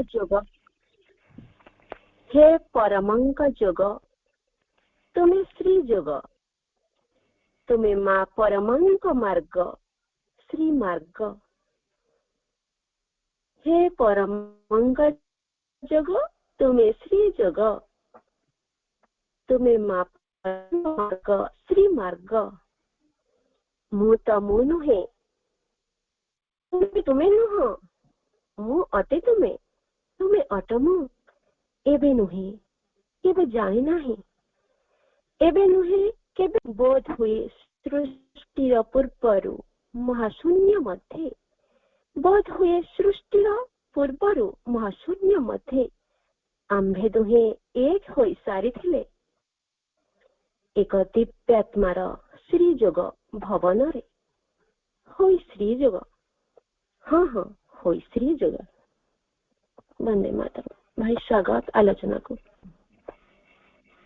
ଯୋଗ हे परमंक जोग तुम्हें श्री जोग तुम्हें माँ परमंक मार्ग श्री मार्ग हे परमंक जोग तुम्हें श्री जोग तुम्हें माँ मार्ग श्री मार्ग मु तमु नुहे तुम्हें नुह मु अटे तुम्हें तुम्हें अटमु एबे नुहे केबे जानी नाही एबे नुहे केबे बोध हुए सृष्टिर पूर्वरु महाशून्य मध्ये बोध हुए सृष्टिर पूर्वरु महाशून्य मध्ये आम्भे दुहे एक होई सारी थिले एक दिव्यात्मार श्री जोग भवन रे होई श्री जोग हाँ हाँ होई श्री जोग। वंदे मातरम। भाई स्वागत आलोचना को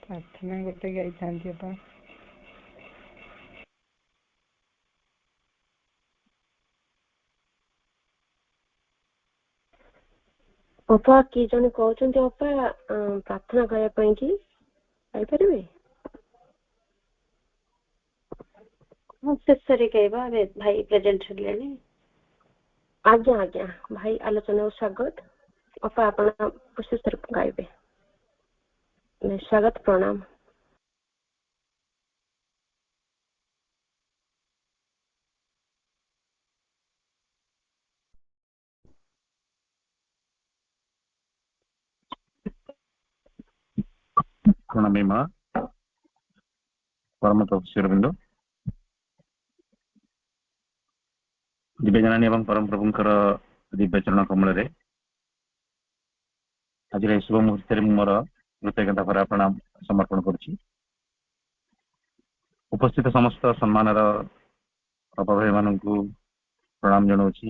प्रार्थना गोटे गाई था अपा कि जने कहउछन्ते अपा प्रार्थना करया पई कि आई परबे शेषरे कहबा भाई प्रेजेंट हेलेनी आज्ञा आज्ञा भाई आलोचना स्वागत अपा आपण शेषरे गाइबे स्वागत प्रणाम। प्रणामी माँ परम तपस्वीरबिंद दिव्यजनानी एवं परम प्रभुंकर दिव्य चरण कमल आज शुभ मुहूर्त मोर कृतज्ञता भरा प्रणाम समर्पण करुछि। उपस्थित समस्त सम्मानर अभावी मानकु प्रणाम जनाऊछि।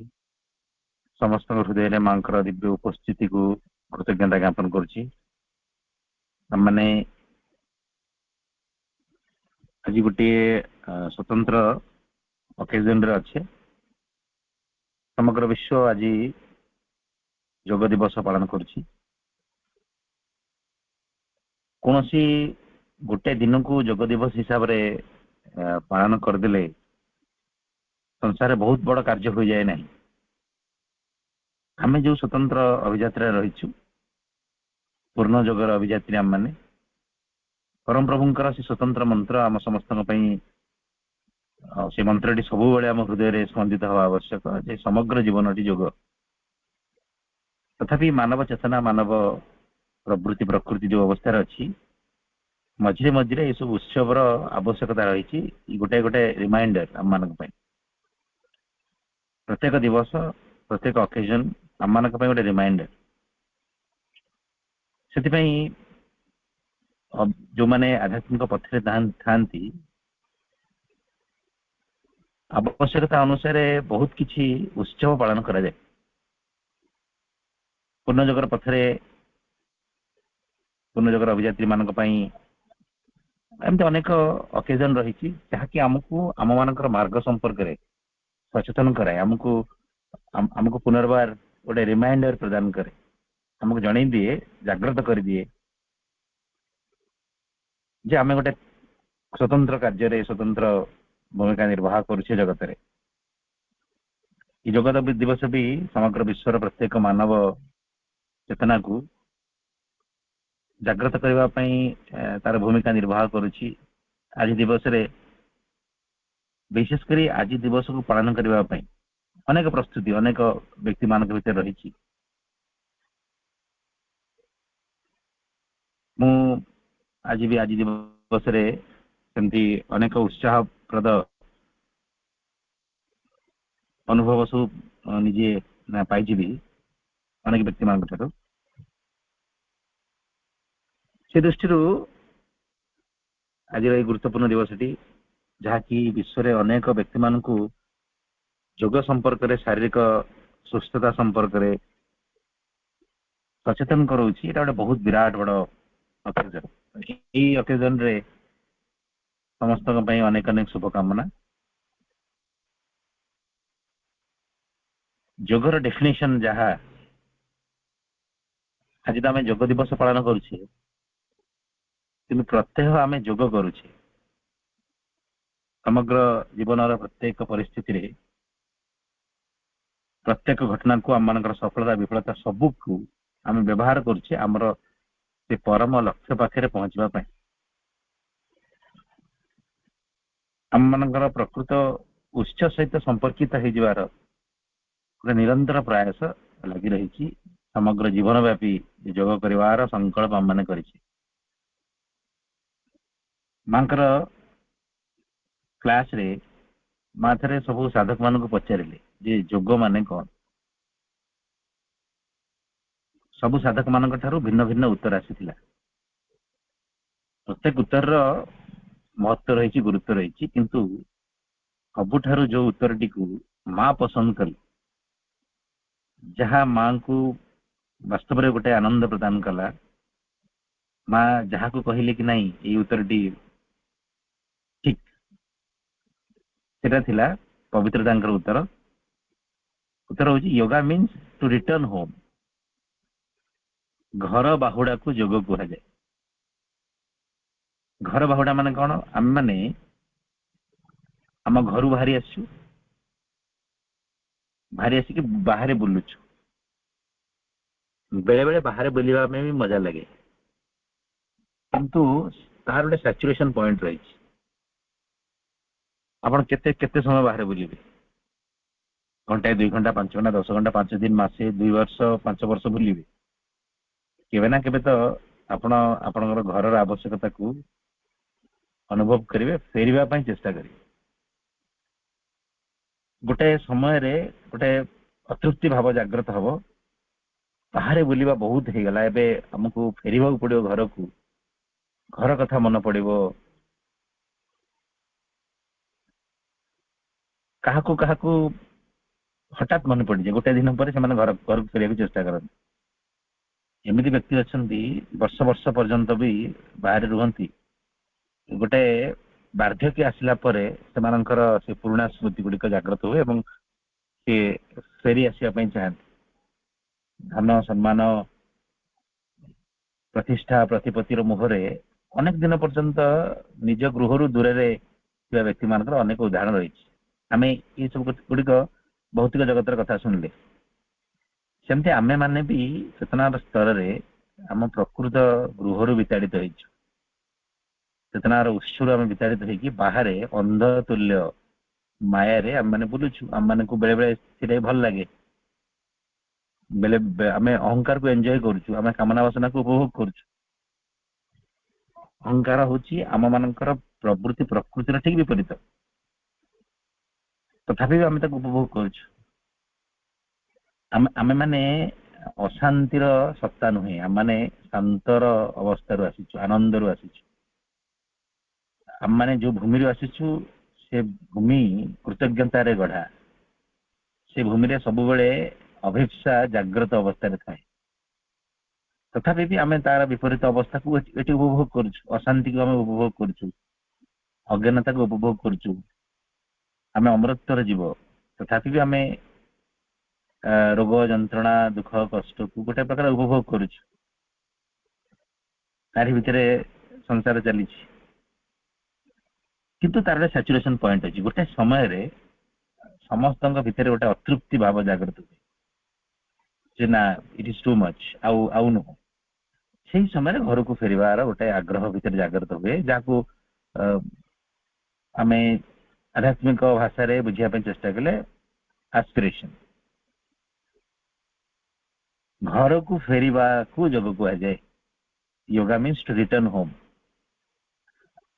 समस्त हृदय में मां दिव्य उपस्थिति को कृतज्ञता ज्ञापन करुछि। मैंने आज गोटे स्वतंत्र ओकेजन रे अच्छे समग्र विश्व आज योग दिवस पालन करुछि। कौनसी गोटे दिन को योग दिवस हिसाब रे पालन करदेले संसार बहुत बड़ कार्य हो जाए नहीं। आम जो स्वतंत्र अभियात्रा रहीचु पूर्ण जगर अभियात्री आम माने परम प्रभुंकर से स्वतंत्र मंत्र आम समस्त से मंत्रटी सब आम हृदय स्पंदित हवा आवश्यक जे समग्र जीवनटी योग तथापि मानव चेतना मानव प्रवृत्ति प्रकृति जो अवस्था अच्छी मझे मझे ये सब उत्सव आवश्यकता रही गोटे गोटे रिमाइंडर आम मान प्रत्येक दिवस प्रत्येक ओकेजन आम मान गोटे रिमाइंडर से जो माने आध्यात्मिक पथरे थांती आवश्यकता अनुसार बहुत किछि उत्सव पालन करा जाए। पूर्णजगर पथरे पूर्णजगर अभियात्री मानक पई एमते अनेक ओकेजन रही जहाँकि आमको आम मानकर मार्ग संपर्क रे सचेतन कराए आमको पुनर्बार गोटे रिमाइंडर प्रदान करे हमको जन दिए जागृत कर दिए जे आम गोटे स्वतंत्र कार्य स्वतंत्र भूमिका निर्वाह करुचे जगत रे। जगत दिवस भी समग्र विश्वर प्रत्येक मानव चेतना को जागृत करने तार भूमिका निर्वाह करुछि। आज दिवस रे विशेषकर आज दिवस को पालन करने अनेक प्रस्तुति अनेक व्यक्ति मान भीतर रही। आज भी आज दिवस रे सेमती अनेक उत्साहप्रद अनुभव सब निजे पाई अनेक व्यक्ति मान से दृष्टि आज ये गुरुत्वपूर्ण दिवस जहाँकि विश्व रे अनेक व्यक्ति मान योग संपर्क रे शारीरिक सुस्थता संपर्क रे सचेतन करोछि। एटा गोटे बहुत विराट बड़ ओकेजन। यही ओकेजन रे समस्त अनेक अनेक शुभकामना। योगर डेफिनेशन जहाँ ଆଜି ତ ଆମେ ଯୋଗ ଦିବସ ପାଳନ କରୁଛେ, କିନ୍ତୁ ପ୍ରତ୍ୟହ ଆମେ ଯୋଗ କରୁଛେ। ସମଗ୍ର ଜୀବନର ପ୍ରତ୍ୟେକ ପରିସ୍ଥିତିରେ ପ୍ରତ୍ୟେକ ଘଟଣାକୁ ଆମମାନଙ୍କର ସଫଳତା ବିଫଳତା ସବୁକୁ ଆମେ ବ୍ୟବହାର କରୁଛେ ଆମର ସେ ପରମ ଲକ୍ଷ୍ୟ ପାଖରେ ପହଞ୍ଚିବା ପାଇଁ। ଆମମାନଙ୍କର ପ୍ରକୃତ ଉତ୍ସ ସହିତ ସମ୍ପର୍କିତ ହେଇଯିବାର ଗୋଟେ ନିରନ୍ତର ପ୍ରୟାସ ଲାଗି ରହିଛି। ସମଗ୍ର ଜୀବନ ବ୍ୟାପୀ ଯୋଗ କରିବାର ସଂକଳ୍ପ ଆମମାନେ କରିଛେ। ମାଙ୍କର କ୍ଲାସରେ ମା ଥରେ ସବୁ ସାଧକ ମାନଙ୍କୁ ପଚାରିଲେ ଯେ ଯୋଗ ମାନେ କଣ? ସବୁ ସାଧକ ମାନଙ୍କ ଠାରୁ ଭିନ୍ନ ଭିନ୍ନ ଉତ୍ତର ଆସିଥିଲା। ପ୍ରତ୍ୟେକ ଉତ୍ତରର ମହତ୍ଵ ରହିଛି, ଗୁରୁତ୍ୱ ରହିଛି, କିନ୍ତୁ ସବୁଠାରୁ ଯୋଉ ଉତ୍ତରଟିକୁ ମା ପସନ୍ଦ କଲେ, ଯାହା ମାଙ୍କୁ ବାସ୍ତବରେ ଗୋଟେ ଆନନ୍ଦ ପ୍ରଦାନ କଲା, ମା ଯାହାକୁ କହିଲେ କି ନାଇଁ ଏଇ ଉତ୍ତରଟି ଠିକ, ସେଟା ଥିଲା ପବିତ୍ରତାଙ୍କର ଉତ୍ତର। ଉତ୍ତର ହଉଛି ୟୋଗା ମିନ୍ସ ଟୁ ରିଟର୍ନ ହୋମ। ଘର ବାହୁଡାକୁ ଯୋଗ କୁହାଯାଏ। ଘର ବାହୁଡା ମାନେ କଣ? ଆମେ ମାନେ ଆମ ଘରୁ ବାହାରି ଆସିଛୁ, ବାହାରି ଆସିକି ବାହାରେ ବୁଲୁଛୁ। ବେଳେ ବେଳେ ବାହାରେ ବୁଲିବା ପାଇଁ ବି ମଜା ଲାଗେ, କିନ୍ତୁ ତାର ଗୋଟେ ସାଚୁରେସନ ପଏଣ୍ଟ ରହିଛି। ଆପଣ କେତେ କେତେ ସମୟ ବାହାରେ ବୁଲିବେ? ଘଣ୍ଟାଏ, 2 ଘଣ୍ଟା, 5 ଘଣ୍ଟା, 10 ଘଣ୍ଟା, 5 ଦିନ, ମାସେ, 2 ବର୍ଷ, 5 ବର୍ଷ ବୁଲିବେ? କେବେ ନା କେବେ ତ ଆପଣ ଆପଣଙ୍କର ଘରର ଆବଶ୍ୟକତାକୁ ଅନୁଭବ କରିବେ, ଫେରିବା ପାଇଁ ଚେଷ୍ଟା କରିବେ। ଗୋଟେ ସମୟରେ ଗୋଟେ ଅତୃପ୍ତି ଭାବ ଜାଗ୍ରତ ହବ, ବାହାରେ ବୁଲିବା ବହୁତ ହେଇଗଲା, ଏବେ ଆମକୁ ଫେରିବାକୁ ପଡିବ ଘରକୁ। ଘର କଥା ମନେ ପଡିବ, କାହାକୁ କାହାକୁ ହଠାତ୍ ମନେ ପଡିଯାଏ। ଗୋଟେ ଦିନ ପରେ ସେମାନେ ଘରକୁ ଫେରିବାକୁ ଚେଷ୍ଟା କରନ୍ତି। ଏମିତି ବ୍ୟକ୍ତି ଅଛନ୍ତି ବର୍ଷ ବର୍ଷ ପର୍ଯ୍ୟନ୍ତ ବି ବାହାରେ ରୁହନ୍ତି, ଗୋଟେ ବାର୍ଦ୍ଧକ୍ୟ ଆସିଲା ପରେ ସେମାନଙ୍କର ସେ ପୁରୁଣା ସ୍ମୃତି ଗୁଡିକ ଜାଗ୍ରତ ହୁଏ ଏବଂ ସେ ଫେରି ଆସିବା ପାଇଁ ଚାହାନ୍ତି। ଧନ ସମ୍ମାନ ପ୍ରତିଷ୍ଠା ପ୍ରତିପତ୍ତିର ମୁହଁରେ ଅନେକ ଦିନ ପର୍ଯ୍ୟନ୍ତ ନିଜ ଗୃହରୁ ଦୂରରେ ଥିବା ବ୍ୟକ୍ତି ମାନଙ୍କର ଅନେକ ଉଦାହରଣ ରହିଛି। ଆମେ ଏ ସବୁ ଗୁଡିକ ଭୌତିକ ଜଗତର କଥା ଶୁଣିଲେ, ସେମିତି ଆମେ ମାନେ ବି ଚେତନାର ସ୍ତରରେ ଆମ ପ୍ରକୃତ ଗୃହରୁ ବିତାଡିତ ହେଇଛୁ। ଚେତନାର ଉତ୍ସରୁ ଆମେ ବିତାଡିତ ହେଇକି ବାହାରେ ଅନ୍ଧ ତୁଲ୍ୟ ମାୟାରେ ଆମେ ମାନେ ବୁଲୁଛୁ। ଆମ ମାନଙ୍କୁ ବେଳେ ବେଳେ ସେଟା ଭଲ ଲାଗେ, ବେଲେ ଆମେ ଅହଙ୍କାରକୁ ଏନ୍ଜୟ କରୁଛୁ, ଆମେ କାମନା ବାସନାକୁ ଉପଭୋଗ କରୁଛୁ। ଅହଙ୍କାର ହଉଛି ଆମ ମାନଙ୍କର ପ୍ରବୃତ୍ତି, ପ୍ରକୃତିର ଠିକ ବିପରୀତ, ତଥାପି ଆମେ ତାକୁ ଉପଭୋଗ କରୁଛୁ। ଆମେ ମାନେ ଅଶାନ୍ତିର ସତ୍ତା ନୁହେଁ, ଆମେ ଶାନ୍ତର ଅବସ୍ଥାରୁ ଆସିଛୁ, ଆନନ୍ଦରୁ ଆସିଛୁ। ଆମେ ଯୋଉ ଭୂମିରୁ ଆସିଛୁ ସେ ଭୂମି କୃତଜ୍ଞତାରେ ଗଢା। ସେ ଭୂମିରେ ସବୁବେଳେ ଅଭିପ୍ସା ଜାଗ୍ରତ ଅବସ୍ଥାରେ ଥାଏ। ତଥାପି ବି ଆମେ ତାର ବିପରୀତ ଅବସ୍ଥାକୁ ଏଠି ଉପଭୋଗ କରୁଛୁ। ଅଶାନ୍ତିକୁ ଆମେ ଉପଭୋଗ କରୁଛୁ, ଅଜ୍ଞାନତାକୁ ଉପଭୋଗ କରୁଛୁ। ଆମେ ଅମରତ୍ୱର ଜୀବ, ତଥାପି ବି ଆମେ ରୋଗ ଯନ୍ତ୍ରଣା ଦୁଃଖ କଷ୍ଟକୁ ଗୋଟେ ପ୍ରକାର ଉପଭୋଗ କରୁଛୁ। ତାରି ଭିତରେ ସଂସାର ଚାଲିଛି, କିନ୍ତୁ ତାର ସାଚୁରେସନ ପଏଣ୍ଟ ଅଛି। ଗୋଟେ ସମୟରେ ସମସ୍ତଙ୍କ ଭିତରେ ଗୋଟେ ଅତୃପ୍ତି ଭାବ ଜାଗ୍ରତ ହୁଏ ଯେ ନା ଇଟ୍ ଇଜ ଟୁ ମଚ୍, ଆଉ ନୁହଁ। ସେଇ ସମୟରେ ଘରକୁ ଫେରିବାର ଗୋଟେ ଆଗ୍ରହ ଭିତରେ ଜାଗ୍ରତ ହୁଏ, ଯାହାକୁ ଆମେ ଆଧ୍ୟାତ୍ମିକ ଭାଷାରେ ବୁଝିବା ପାଇଁ ଚେଷ୍ଟା କଲେ ଆସ୍ପିରେସନ। ଘରକୁ ଫେରିବାକୁ ଯୋଗ କୁହାଯାଏ। ୟୋଗା ମିନ୍ସ ଟୁ ରିଟର୍ନ ହୋମ।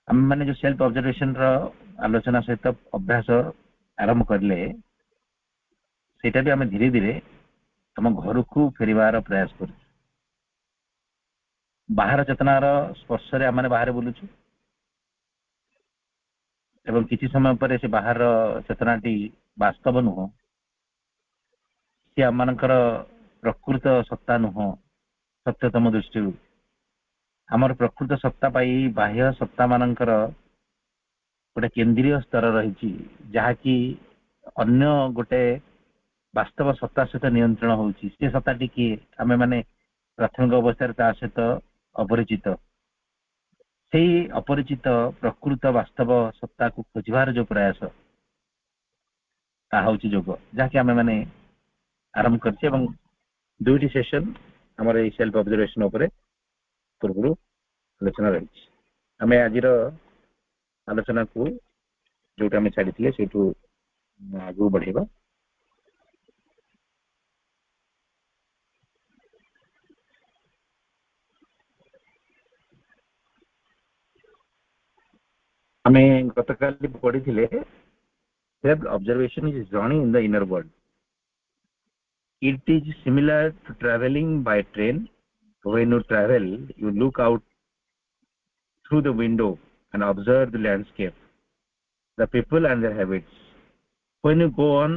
ଆମେ ମାନେ ଯୋଉ ସେଲ୍ଫ ଅବଜରଭେସନ ର ଆଲୋଚନା ସହିତ ଅଭ୍ୟାସ ଆରମ୍ଭ କରିଲେ, ସେଇଟା ବି ଆମେ ଧୀରେ ଧୀରେ ଆମ ଘରକୁ ଫେରିବାର ପ୍ରୟାସ କରୁଛୁ। ବାହାର ଚେତନାର ସ୍ପର୍ଶରେ ଆମେ ବାହାରେ ବୁଲୁଛୁ ଏବଂ କିଛି ସମୟ ପରେ ସେ ବାହାର ଚେତନାଟି ବାସ୍ତବ ନୁହଁ, ସେ ଆମମାନଙ୍କର ପ୍ରକୃତ ସତ୍ତା ନୁହଁ। ସତ୍ୟତମ ଦୃଷ୍ଟିରୁ ଆମର ପ୍ରକୃତ ସତ୍ତା ପାଇ ବାହ୍ୟ ସତ୍ତା ମାନଙ୍କର ଗୋଟେ କେନ୍ଦ୍ରୀୟ ସ୍ତର ରହିଛି, ଯାହାକି ଅନ୍ୟ ଗୋଟେ ବାସ୍ତବ ସତ୍ତା ସହିତ ନିୟନ୍ତ୍ରଣ ହଉଛି। ସେ ସତ୍ତାଟି କିଏ? ଆମେ ମାନେ ପ୍ରାଥମିକ ଅବସ୍ଥାରେ ତା ସହିତ ଅପରିଚିତ, ସେଇ ଅପରିଚିତ ପ୍ରକୃତ ବାସ୍ତବ ସତ୍ତାକୁ ଖୋଜିବାର ଯୋଉ ପ୍ରୟାସ, ତାହା ହଉଛି ଯୋଗ, ଯାହାକି ଆମେ ମାନେ ଆରମ୍ଭ କରିଛେ। ଏବଂ 2ଟି ସେସନ ଆମର ଏଇ ସେଲ୍ଫ ଅବଜରଭେସନ ଉପରେ ପୂର୍ବରୁ ଆଲୋଚନା ରହିଛି। ଆମେ ଆଜିର ଆଲୋଚନାକୁ ଯୋଉଟା ଆମେ ଛାଡ଼ିଥିଲେ ସେଇଠୁ ଆଗକୁ ବଢେଇବା। ଆମେ ଗତକାଲି ପଢିଥିଲେ self observation is a journey in the inner world. It is similar to traveling by train. When you travel, you look out through the window and observe the landscape, the people and their habits. When you go on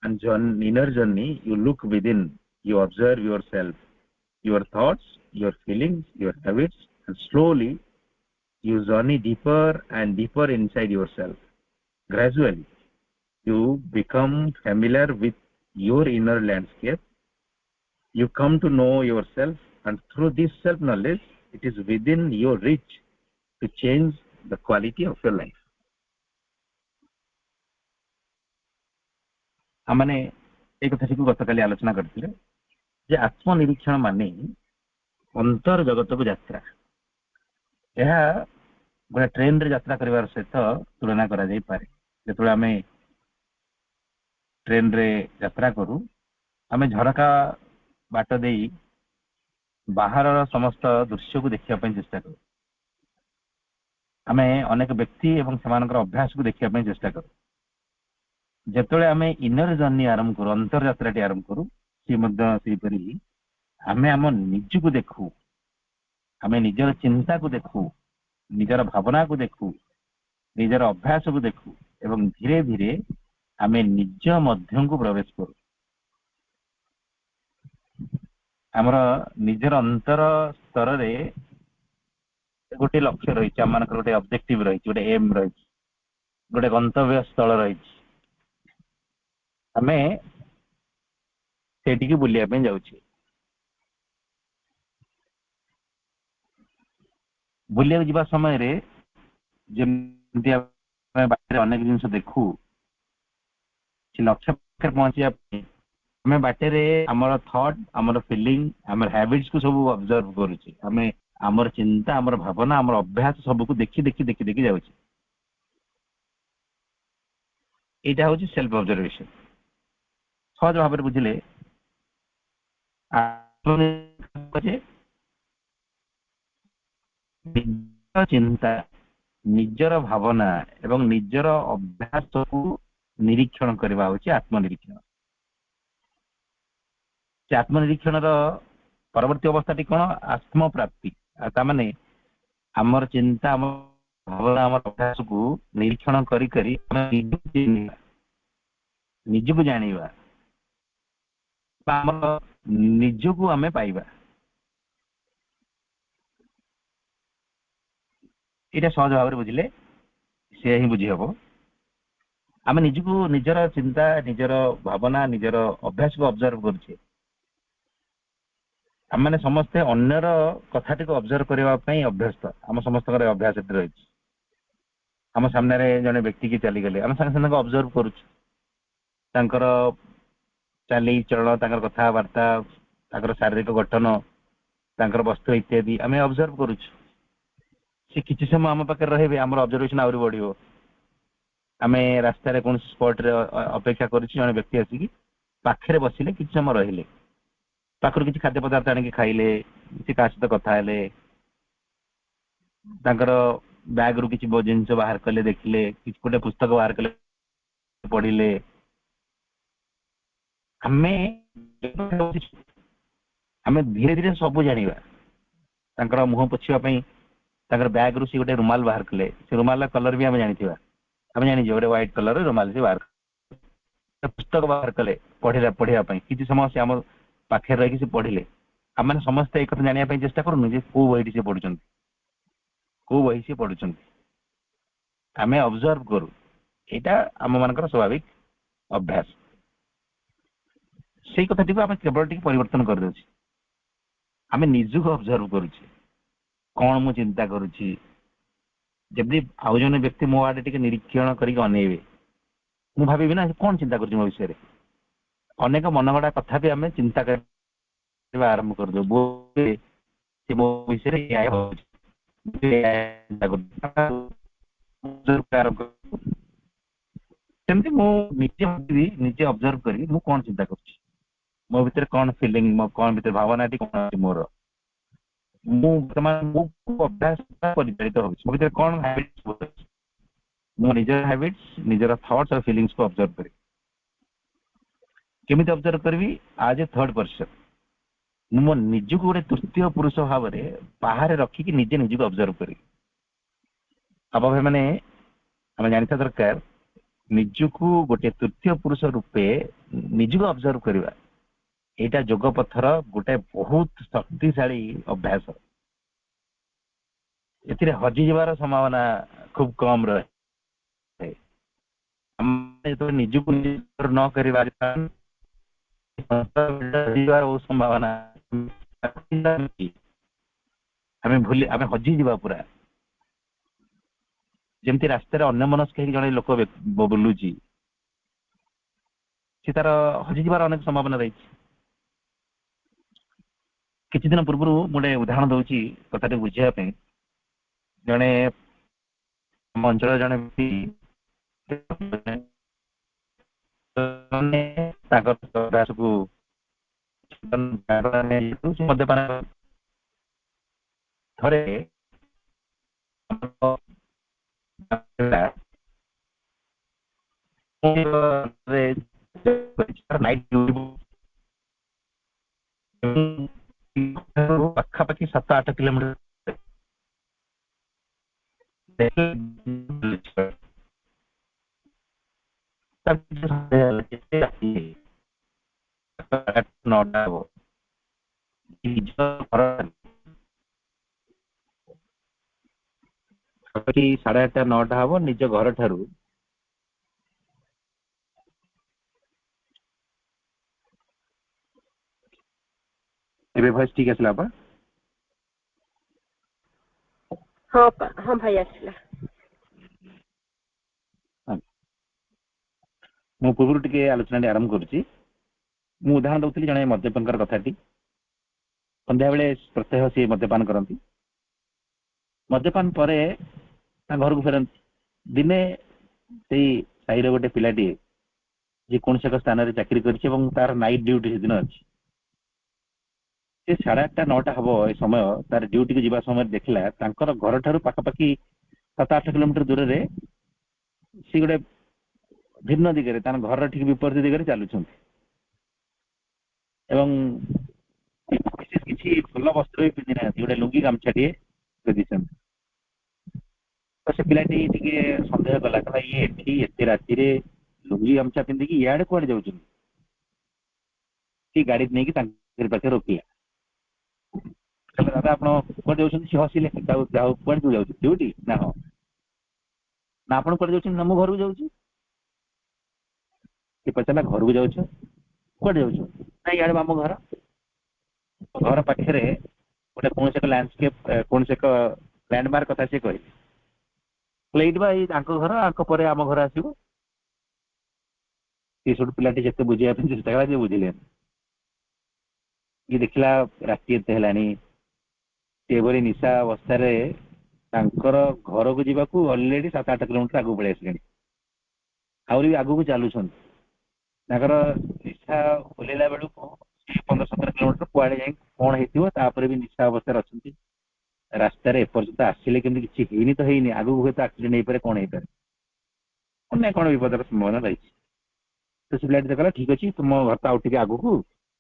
and inner journey, you look within, you observe yourself, your thoughts, your feelings, your habits, and slowly you journey deeper and deeper inside yourself. Gradually, you become familiar with your inner landscape. You come to know yourself, and through this self-knowledge, it is within your reach to change the quality of your life. हमने एक कथाटिକୁ ଗତକାଲି ଆଲୋଚନା କରିଥିଲେ ଯେ ଆତ୍ମନିରୀକ୍ଷଣ ମାନେ ଅନ୍ତର ଜଗତକୁ ଯାତ୍ରା। ଏହା ଗୋଟେ ଟ୍ରେନରେ ଯାତ୍ରା କରିବାର ସହିତ ତୁଳନା କରାଯାଇପାରେ। ଯେତେବେଳେ ଆମେ ଟ୍ରେନରେ ଯାତ୍ରା କରୁ, ଆମେ ଝରକା ବାଟ ଦେଇ ବାହାରର ସମସ୍ତ ଦୃଶ୍ୟକୁ ଦେଖିବା ପାଇଁ ଚେଷ୍ଟା କରୁ। ଆମେ ଅନେକ ବ୍ୟକ୍ତି ଏବଂ ସେମାନଙ୍କର ଅଭ୍ୟାସକୁ ଦେଖିବା ପାଇଁ ଚେଷ୍ଟା କରୁ। ଯେତେବେଳେ ଆମେ ଇନର ଜର୍ଣ୍ଣି ଆରମ୍ଭ କରୁ, ଅନ୍ତର୍ଯାତ୍ରାଟି ଆରମ୍ଭ କରୁ, ସେ ମଧ୍ୟ ସେହିପରି ଆମେ ଆମ ନିଜକୁ ଦେଖୁ, ଆମେ ନିଜର ଚିନ୍ତାକୁ ଦେଖୁ, ନିଜର ଭାବନାକୁ ଦେଖୁ, ନିଜର ଅଭ୍ୟାସକୁ ଦେଖୁ ଏବଂ ଧୀରେ ଧୀରେ ଆମେ ନିଜ ମଧ୍ୟକୁ ପ୍ରବେଶ କରୁ। ଆମର ନିଜର ଅନ୍ତର ସ୍ତରରେ ଗୋଟେ ଲକ୍ଷ୍ୟ ରହିଛି, ଆମମାନଙ୍କର ଗୋଟେ ଅବଜେକ୍ଟିଭ ରହିଛି, ଗୋଟେ ଏମ୍ ରହିଛି, ଗୋଟେ ଗନ୍ତବ୍ୟ ସ୍ଥଳ ରହିଛି। ଆମେ ସେଠିକି ବୁଲିବା ପାଇଁ ଯାଉଛେ। ବୁଲିବାକୁ ଯିବା ସମୟରେ ଯେମିତି ଆମେ ବାଟରେ ଅନେକ ଜିନିଷ ଦେଖୁ, ସେ ଲକ୍ଷ୍ୟ ପାଖରେ ପହଞ୍ଚିବା ପାଇଁ ଆମେ ବାଟରେ ଆମର ଥଟ୍, ଆମର ଫିଲିଂ, ଆମର ହ୍ୟାବିଟ୍ସ କୁ ସବୁ ଅବଜର୍ଭ କରୁଛେ। ଆମେ ଆମର ଚିନ୍ତା, ଆମର ଭାବନା, ଆମର ଅଭ୍ୟାସ ସବୁକୁ ଦେଖି ଦେଖି ଦେଖି ଦେଖି ଯାଉଛେ। ଏଇଟା ହଉଛି ସେଲ୍ଫ ଅବଜରଭେସନ। ସହଜ ଭାବରେ ବୁଝିଲେ ନିଜର ଚିନ୍ତା, ନିଜର ଭାବନା ଏବଂ ନିଜର ଅଭ୍ୟାସକୁ ନିରୀକ୍ଷଣ କରିବା ହଉଛି ଆତ୍ମନିରୀକ୍ଷଣ। ସେ ଆତ୍ମନିରୀକ୍ଷଣର ପରବର୍ତ୍ତୀ ଅବସ୍ଥାଟି କଣ? ଆତ୍ମପ୍ରାପ୍ତି। ତାମାନେ ଆମର ଚିନ୍ତା, ଆମ ଭାବନା, ଆମର ଅଭ୍ୟାସକୁ ନିରୀକ୍ଷଣ କରି କରି ଆମେ ନିଜକୁ ଜାଣିବା ବା ଆମର ନିଜକୁ ଆମେ ପାଇବା। ଏଇଟା ସହଜ ଭାବରେ ବୁଝିଲେ ସେ ହିଁ ବୁଝି ହବ। ଆମେ ନିଜକୁ, ନିଜର ଚିନ୍ତା, ନିଜର ଭାବନା, ନିଜର ଅଭ୍ୟାସକୁ ଅବଜର୍ଭ କରୁଛେ। ଆମମାନେ ସମସ୍ତେ ଅନ୍ୟର କଥାଟିକୁ ଅବଜର୍ଭ କରିବା ପାଇଁ ଅଭ୍ୟସ୍ତ। ଆମ ସମସ୍ତଙ୍କର ଅଭ୍ୟାସ ରହିଛି। ଆମ ସାମ୍ନାରେ ଜଣେ ବ୍ୟକ୍ତି କି ଚାଲିଗଲେ ଆମେ ସାଙ୍ଗେ ସାଙ୍ଗେ ଅବଜର୍ଭ କରୁଛୁ। ତାଙ୍କର ଚାଲି ଚଳନ, ତାଙ୍କର କଥାବାର୍ତ୍ତା, ତାଙ୍କର ଶାରୀରିକ ଗଠନ, ତାଙ୍କର ବସ୍ତ୍ର ଇତ୍ୟାଦି ଆମେ ଅବଜର୍ଭ କରୁଛୁ। ସେ କିଛି ସମୟ ଆମ ପାଖରେ ରହିବେ, ଆମର ଅବଜର୍ଭେସନ ଆହୁରି ବଢିବ। ଆମେ ରାସ୍ତାରେ କୌଣସି ସ୍ପଟରେ ଅପେକ୍ଷା କରୁଛୁ, ଜଣେ ବ୍ୟକ୍ତି ଆସିକି ପାଖରେ ବସିଲେ, କିଛି ସମୟ ରହିଲେ, ପାଖରୁ କିଛି ଖାଦ୍ୟ ପଦାର୍ଥ ଆଣିକି ଖାଇଲେ, କିଛି କାହା ସହିତ କଥା ହେଲେ, ତାଙ୍କର ବ୍ୟାଗରୁ କିଛି ଜିନିଷ ବାହାର କଲେ, ଦେଖିଲେ, କିଛି ଗୋଟେ ପୁସ୍ତକ ବାହାର କଲେ, ପଢିଲେ। ଆମେ ଧୀରେ ଧୀରେ ସବୁ ଜାଣିବା। ତାଙ୍କର ମୁହଁ ପୋଛିବା ପାଇଁ ତାଙ୍କର ବ୍ୟାଗରୁ ସେ ଗୋଟେ ରୁମାଲ ବାହାର କଲେ, ସେ ରୁମାଲର କଲର ବି ଆମେ ଜାଣିଥିବା। ଆମେ ଜାଣିଛୁ ଗୋଟେ ହ୍ୱାଇଟ୍ କଲର ରୁମାଲ ସେ ବାହାର କଲେ। ପୁସ୍ତକ ବାହାର କଲେ ପଢିବା ପାଇଁ, କିଛି ସମୟ ସେ ଆମ ପାଖରେ ରହିକି ସେ ପଢିଲେ। ଆମେ ସମସ୍ତେ ଏ କଥା ଜାଣିବା ପାଇଁ ଚେଷ୍ଟା କରୁନୁ ଯେ କୋଉ ବହିଟି ସେ ପଢୁଛନ୍ତି, କୋଉ ବହି ସେ ପଢୁଛନ୍ତି। ଆମେ ଅବଜର୍ଭ କରୁ। ଏଇଟା ଆମ ମାନଙ୍କର ସ୍ୱାଭାବିକ ଅଭ୍ୟାସ। ସେଇ କଥାଟିକୁ ଆମେ କେବଳ ଟିକେ ପରିବର୍ତ୍ତନ କରିଦେଉଛି। ଆମେ ନିଜକୁ ଅବଜର୍ଭ କରୁଛେ କଣ ମୁଁ ଚିନ୍ତା କରୁଛି। ଯେମିତି ଆଉ ଜଣେ ବ୍ୟକ୍ତି ମୋ ଆଡେ ଟିକେ ନିରୀକ୍ଷଣ କରିକି ଅନେଇବେ, ମୁଁ ଭାବିବି ନା କଣ ଚିନ୍ତା କରୁଛି ମୋ ବିଷୟରେ। ଅନେକ ମନଗଢା କଥା ବି ଆମେ ଚିନ୍ତା କରିବା ଆରମ୍ଭ କରିଦେବୁ, ବୋଧହୁଏ ସେ ମୋ ବିଷୟରେ ଏଇଆ ଭାବୁଛି, ସେମିତି ମୁଁ ନିଜେ ଭାବିବି, ନିଜେ ଅବଜର୍ଭ କରିବି ମୁଁ କଣ ଚିନ୍ତା କରୁଛି, ମୋ ଭିତରେ କଣ ଫିଲିଂ, ମୋ କଣ ଭିତରେ ଭାବନାଟି କଣ ଅଛି ମୋର। ମୁଁ ବର୍ତ୍ତମାନ ମୁଁ ଅଭ୍ୟାସ ପରିଚାଳିତ ହଉଛି, ମୋ ଭିତରେ କଣ ହାବିଟ୍ସ ଅଛି, ମୁଁ ନିଜର ହାବିଟ୍ସ, ନିଜର ଥଟ୍ସ ଆଉ ଫିଲିଂସକୁ ଅବଜର୍ଭ କରିବି। କେମିତି ଅବଜର୍ଭ କରିବି? ଆଜ୍ ଏ ଥର୍ଡ ପର୍ସନ। ମୁଁ ମୋ ନିଜକୁ ଗୋଟେ ତୃତୀୟ ପୁରୁଷ ଭାବରେ ବାହାରେ ରଖିକି ନିଜେ ନିଜକୁ ଅବଜର୍ଭ କରିବି। ଆପଣ ମାନେ ଆମେ ଜାଣିଥିବା ଦରକାର, ନିଜକୁ ଗୋଟେ ତୃତୀୟ ପୁରୁଷ ରୂପେ ନିଜକୁ ଅବଜର୍ଭ କରିବା, ଏଇଟା ଯୋଗ ପଥର ଗୋଟେ ବହୁତ ଶକ୍ତିଶାଳୀ ଅଭ୍ୟାସ। ଏଥିରେ ହଜିଯିବାର ସମ୍ଭାବନା ଖୁବ କମ ରହେ। ଆମେ ଯେତେବେଳେ ନିଜକୁ ନ କରିବା ସମ୍ଭାବନା ଆମେ ହଜିଯିବା ପୁରା। ଯେମିତି ରାସ୍ତାରେ ଅନ୍ୟମନସ୍କ ହେଇକି ଜଣେ ଲୋକ ବୁଲୁଛି, ସେ ତାର ହଜିଯିବାର ଅନେକ ସମ୍ଭାବନା ରହିଛି। କିଛି ଦିନ ପୂର୍ବରୁ ମୁଁ ଗୋଟେ ଉଦାହରଣ ଦଉଛି କଥାଟି ବୁଝିବା ପାଇଁ। ଜଣେ ଆମ ଅଞ୍ଚଳର ଜଣେ ବ୍ୟକ୍ତି ତାଙ୍କର ମଦ୍ୟପାନ ଥରେ ପାଖାପାଖି 7-8 କିଲୋମିଟର ସାଢେ 8-9ଟା ହବ ନିଜ ଘର ଠାରୁ ଏବେ ଭଏସ ଠିକ ଆସିଲା ପା? ହଁ ଭାଇ ଆସିଲା। ମୁଁ ପୂର୍ବରୁ ଟିକେ ଆଲୋଚନାଟି ଆରମ୍ଭ କରୁଛି। ମୁଁ ଉଦାହରଣ ଦଉଥିଲି ଜଣେ ମଦ୍ୟପଙ୍କର କଥାଟି। ସନ୍ଧ୍ୟାବେଳେ ପ୍ରତ୍ୟହ ସିଏ ମଦ୍ୟପାନ କରନ୍ତି। ମଦ୍ୟପାନ ପରେ ତାଙ୍କ ଘରକୁ ଫେରନ୍ତି। ଦିନେ ସେଇ ସାହିର ଗୋଟେ ପିଲାଟିଏ ଯେ କୌଣସି ଏକ ସ୍ଥାନରେ ଚାକିରି କରିଛି ଏବଂ ତାର ନାଇଟ୍ ଡ୍ୟୁଟି ସେଦିନ ଅଛି। ସେ 8:30-9ଟା ହବ ଏ ସମୟ, ତାର ଡ୍ୟୁଟିକୁ ଯିବା ସମୟରେ ଦେଖିଲା ତାଙ୍କର ଘରଠାରୁ ପାଖାପାଖି 7-8 କିଲୋମିଟର ଦୂରରେ ସେ ଗୋଟେ ଭିନ୍ନ ଦିଗରେ, ତାଙ୍କ ଘରର ଠିକ ବିପରୀତ ଦିଗରେ ଚାଲୁଛନ୍ତି ଏବଂ ବିଶେଷ କିଛି ଭଲ ବସ୍ତ୍ର ବି ପିନ୍ଧି ନାହାନ୍ତି, ଗୋଟେ ଲୁଙ୍ଗି ଗାମୁଛାଟିଏ ପିନ୍ଧିଛନ୍ତି। ତ ସେ ପିଲାଟି ଟିକେ ସନ୍ଦେହ କଲା, କହିଲା ଇଏ ଏଠି ଏତେ ରାତିରେ ଲୁଙ୍ଗି ଗାମୁଛା ପିନ୍ଧିକି ଇଆଡେ କୁଆଡେ ଯାଉଛନ୍ତି। ସେ ଗାଡି ନେଇକି ତାଙ୍କ ପାଖରେ ରୋକିଲା। କହିଲେ ଦାଦା ଆପଣ କୁଆଡେ ଯାଉଛନ୍ତି? ସେ ହସିଲେ, ଯାଉ କୁଆଡେ ତୁ ଯାଉଛୁ? ଡ୍ୟୁଟି ନା? ହଁ। ନା ଆପଣ କୁଆଡେ ଯାଉଛନ୍ତି? ନା ମୁଁ ଘରକୁ ଯାଉଛି। ସେ ପଚାରିଲା ଘରକୁ ଯାଉଛ, କୁଆଡେ ଯାଉଛ? ନା ଇଆଡେ ଆମ ଘର। ଘର ପାଖରେ ଗୋଟେ କୌଣସି ଏକ ଲ୍ୟାଣ୍ଡସ୍କେପ, କୌଣସି ଏକ ଲ୍ୟାଣ୍ଡମାର୍କ କଥା ସେ କହିଲେ। ଏଇଠି ବା ଏଇ ତାଙ୍କ ଘର, ଆଙ୍କ ପରେ ଆମ ଘର ଆସିବ। ସେ ସବୁ ପିଲାଟି ଯେତେ ବୁଝେଇବା ପାଇଁ ଚେଷ୍ଟା କଲା, ସେ ବୁଝିଲେନି। ଇଏ ଦେଖିଲା ରାତି ଏତେ ହେଲାଣି, ସେଭଳି ନିଶା ଅବସ୍ଥାରେ ତାଙ୍କର ଘରକୁ ଯିବାକୁ ଅଲରେଡି 7-8 କିଲୋମିଟର ଆଗକୁ ପଳେଇ ଆସିଲେଣି, ଆହୁରି ବି ଆଗକୁ ଚାଲୁଛନ୍ତି। ତାଙ୍କର ନିଶା ଓହ୍ଲେଇଲା ବେଳକୁ 15-17 କିଲୋମିଟର କୁଆଡେ ଯାଇ କଣ ହେଇଥିବ, ତାପରେ ବି ନିଶା ଅବସ୍ଥାରେ ଅଛନ୍ତି। ରାସ୍ତାରେ ଏପର୍ଯ୍ୟନ୍ତ ଆସିଲେ କିନ୍ତୁ କିଛି ହେଇନି ତ ହେଇନି, ଆଗକୁ ହୁଏତ ଆକ୍ସିଡେଣ୍ଟ ହେଇପାରେ, କଣ ହେଇପାରେ, କଣ ବିପଦର ସମ୍ଭାବନା ରହିଛି। ତ ସେ ପିଲାଟି କହିଲା ଠିକ ଅଛି, ତୁମ ଘର ତ ଆଉ ଟିକେ ଆଗକୁ,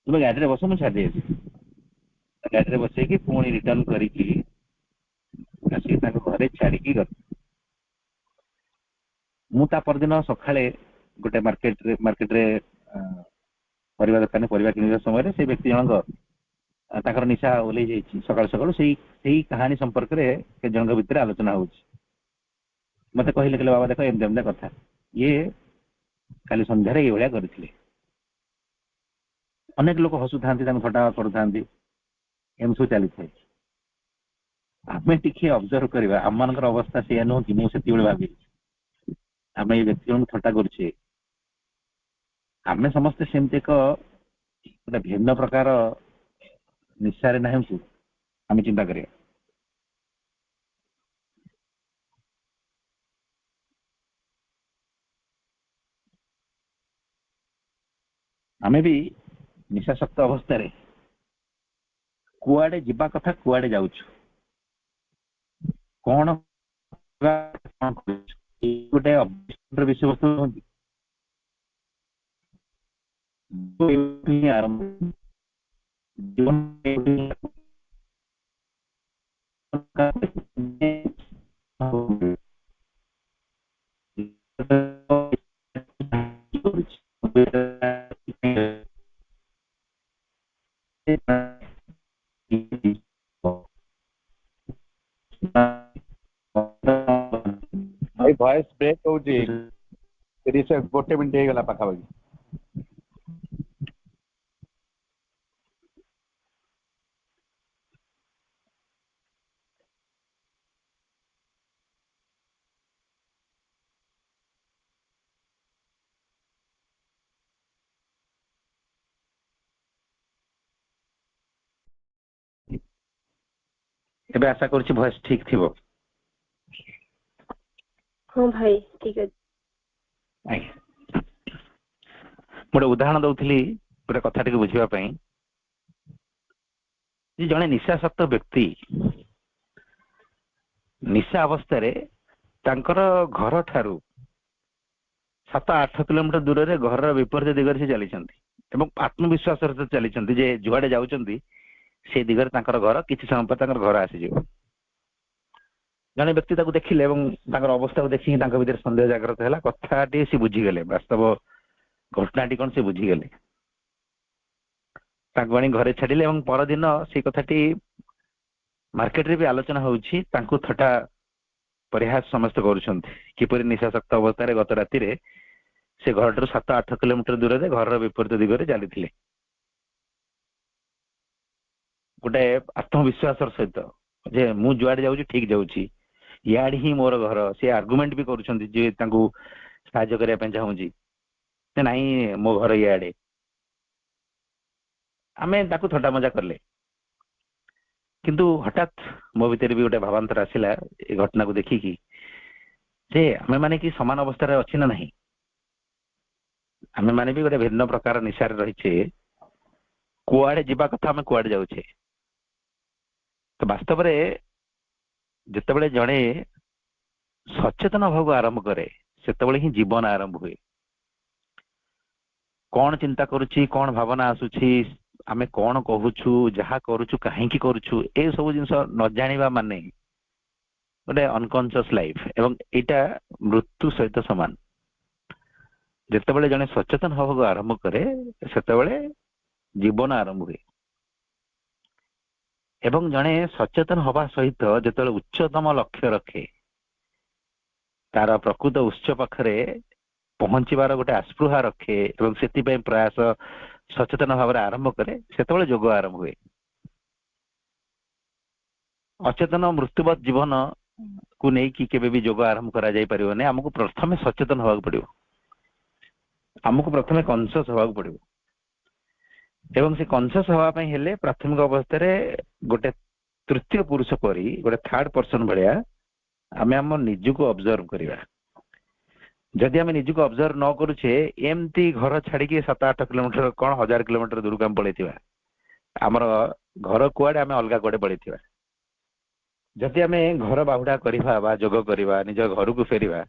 ତୁମେ ଗାଡିରେ ବସ, ମୁଁ ଛାଡ଼ିଦେବି। ଗାଡିରେ ବସେଇକି ପୁଣି ରିଟର୍ନ କରିକି ଆସିକି ତାଙ୍କ ଘରେ ଛାଡିକି ଗଲେ। ମୁଁ ତା ପରଦିନ ସକାଳେ ଗୋଟେ ମାର୍କେଟରେ ପରିବା ଦୋକାନରେ ପରିବା କିଣିବା ସମୟରେ ସେ ବ୍ୟକ୍ତି ଜଣଙ୍କ ତାଙ୍କର ନିଶା ଓହ୍ଲେଇ ଯାଇଛି। ସକାଳୁ ସକାଳୁ ସେଇ କାହାଣୀ ସମ୍ପର୍କରେ ସେ ଜଣଙ୍କ ଭିତରେ ଆଲୋଚନା ହଉଛି। ମତେ କହିଲେ ବାବା ଦେଖ ଏମିତି ଏମିତି କଥା, ଇଏ କାଲି ସନ୍ଧ୍ୟାରେ ଏଇଭଳିଆ କରିଥିଲେ। ଅନେକ ଲୋକ ହସୁଥାନ୍ତି, ତାଙ୍କୁ ଥଟ୍ଟା କରୁଥାନ୍ତି। ଏମିତି ସବୁ ଚାଲିଥାଏ। ଆମେ ଟିକେ ଅବଜର୍ଭ କରିବା ଆମମାନଙ୍କର ଅବସ୍ଥା ସେଇଆ ନୁହଁ କି? ମୁଁ ସେତିକିବେଳେ ଭାବି ଆମେ ଏଇ ବ୍ୟକ୍ତି ଜଣଙ୍କୁ ଥଟ୍ଟା କରୁଛେ, ଆମେ ସମସ୍ତେ ସେମିତି ଗୋଟେ ଭିନ୍ନ ପ୍ରକାର ନିଶାରେ ନାହିଁ କି ଆମେ ଚିନ୍ତା କରିବା। ଆମେ ବି ନିଶାସକ୍ତ ଅବସ୍ଥାରେ କୁଆଡେ ଯିବା କଥା କୁଆଡେ ଯାଉଛୁ, କଣ ଗୋଟେ ବିଷୟବସ୍ତୁ ନୁହନ୍ତି ଆରମ୍ଭ ଭାଇ ଭଏସ ବ୍ରେକ୍ ହଉଛି, 1 ମିନିଟ୍ ହେଇଗଲା ପାଖାପାଖି। ଏବେ ଆଶା କରୁଛି ଭଏସ ଠିକ ଥିବ। ହଁ ଭାଇ ଠିକ ଅଛି। ଆଜ୍ଞା, ଗୋଟେ ଉଦାହରଣ ଦଉଥିଲି ଗୋଟେ କଥାଟିକୁ ବୁଝିବା ପାଇଁ। ଯେ ଜଣେ ନିଶାସକ୍ତ ବ୍ୟକ୍ତି ନିଶା ଅବସ୍ଥାରେ ତାଙ୍କର ଘର ଠାରୁ 7-8 କିଲୋମିଟର ଦୂରରେ ଘରର ବିପରୀତ ଦିଗରେ ସେ ଚାଲିଛନ୍ତି ଏବଂ ଆତ୍ମବିଶ୍ୱାସର ସହିତ ଚାଲିଛନ୍ତି ଯେ ଯୁଆଡେ ଯାଉଛନ୍ତି ସେ ଦିଗରେ ତାଙ୍କର ଘର, କିଛି ସମୟ ପରେ ତାଙ୍କର ଘର ଆସିଯିବ। ଜଣେ ବ୍ୟକ୍ତି ତାକୁ ଦେଖିଲେ ଏବଂ ତାଙ୍କର ଅବସ୍ଥାକୁ ଦେଖିକି ତାଙ୍କ ଭିତରେ ସନ୍ଦେହ ଜାଗ୍ରତ ହେଲା। କଥାଟି ସେ ବୁଝିଗଲେ, ବାସ୍ତବ ଘଟଣାଟି କଣ ସେ ବୁଝିଗଲେ। ତାଙ୍କୁ ଆଣି ଘରେ ଛାଡ଼ିଲେ ଏବଂ ପରଦିନ ସେଇ କଥାଟି ମାର୍କେଟରେ ବି ଆଲୋଚନା ହଉଛି। ତାଙ୍କୁ ଥଟ୍ଟା ପରିହାସ ସମସ୍ତେ କରୁଛନ୍ତି, କିପରି ନିଶାସକ୍ତ ଅବସ୍ଥାରେ ଗତ ରାତିରେ ସେ ଘରଠାରୁ 7-8 କିଲୋମିଟର ଦୂରରେ ଘରର ବିପରୀତ ଦିଗରେ ଚାଲିଥିଲେ। ଗୋଟେ ଆତ୍ମବିଶ୍ୱାସର ସହିତ ଯେ ମୁଁ ଯୁଆଡେ ଯାଉଛି ଠିକ ଯାଉଛି, ଇଆଡେ ହିଁ ମୋର ଘର। ସେ ଆର୍ଗୁମେଣ୍ଟ ବି କରୁଛନ୍ତି ଯେ ତାଙ୍କୁ ସାହାଯ୍ୟ କରିବା ପାଇଁ ଚାହୁଁଛି, ନାଇଁ ମୋ ଘର ଇଆଡେ। ଆମେ ତାକୁ ଥଟ୍ଟା ମଜା କଲେ, କିନ୍ତୁ ହଠାତ୍ ମୋ ଭିତରେ ବି ଗୋଟେ ଭାବାନ୍ତର ଆସିଲା ଏ ଘଟଣାକୁ ଦେଖିକି ଯେ ଆମେ ମାନେ କି ସମାନ ଅବସ୍ଥାରେ ଅଛି ନା ନାହିଁ। ଆମେ ମାନେ ବି ଗୋଟେ ଭିନ୍ନ ପ୍ରକାର ନିଶାରେ ରହିଛେ, କୁଆଡେ ଯିବା କଥା ଆମେ କୁଆଡେ ଯାଉଛେ। ତ ବାସ୍ତବରେ ଯେତେବେଳେ ଜଣେ ସଚେତନ ହେବାକୁ ଆରମ୍ଭ କରେ ସେତେବେଳେ ହିଁ ଜୀବନ ଆରମ୍ଭ ହୁଏ। କଣ ଚିନ୍ତା କରୁଛି, କଣ ଭାବନା ଆସୁଛି, ଆମେ କଣ କହୁଛୁ, ଯାହା କରୁଛୁ କାହିଁକି କରୁଛୁ, ଏ ସବୁ ଜିନିଷ ନ ଜାଣିବା ମାନେ ଗୋଟେ ଅନକନସିୟସ୍ ଲାଇଫ ଏବଂ ଏଇଟା ମୃତ୍ୟୁ ସହିତ ସମାନ। ଯେତେବେଳେ ଜଣେ ସଚେତନ ହେବାକୁ ଆରମ୍ଭ କରେ ସେତେବେଳେ ଜୀବନ ଆରମ୍ଭ ହୁଏ ଏବଂ ଜଣେ ସଚେତନ ହେବା ସହିତ ଯେତେବେଳେ ଉଚ୍ଚତମ ଲକ୍ଷ୍ୟ ରଖେ, ତାର ପ୍ରକୃତ ଉତ୍ସ ପାଖରେ ପହଞ୍ଚିବାର ଗୋଟେ ଆସ୍ପୃହା ରଖେ ଏବଂ ସେଥିପାଇଁ ପ୍ରୟାସ ସଚେତନ ଭାବରେ ଆରମ୍ଭ କରେ, ସେତେବେଳେ ଯୋଗ ଆରମ୍ଭ ହୁଏ। ଅଚେତନ ମୃତ୍ୟୁବତ୍ ଜୀବନକୁ ନେଇକି କେବେ ବି ଯୋଗ ଆରମ୍ଭ କରାଯାଇ ପାରିବନି। ଆମକୁ ପ୍ରଥମେ ସଚେତନ ହେବାକୁ ପଡିବ, ଆମକୁ ପ୍ରଥମେ କନସିୟସ୍ ହେବାକୁ ପଡିବ ଏବଂ ସେ କନସିୟସ୍ ହେବା ପାଇଁ ହେଲେ ପ୍ରାଥମିକ ଅବସ୍ଥାରେ ଗୋଟେ ତୃତୀୟ ପୁରୁଷ ପରି, ଗୋଟେ ଥାର୍ଡ ପର୍ସନ ଭଳିଆ ଆମେ ଆମ ନିଜକୁ ଅବଜର୍ଭ କରିବା। ଯଦି ଆମେ ନିଜକୁ ଅବଜର୍ଭ ନ କରୁଛେ, ଏମିତି ଘର ଛାଡିକି 7-8 କିଲୋମିଟର କଣ 1000 କିଲୋମିଟର ଦୂରକୁ ଆମେ ପଳେଇଥିବା, ଆମର ଘର କୁଆଡେ ଆମେ ଅଲଗା କୁଆଡେ ପଳେଇଥିବା। ଯଦି ଆମେ ଘର ବାହୁଡା କରିବା ବା ଯୋଗ କରିବା, ନିଜ ଘରକୁ ଫେରିବା,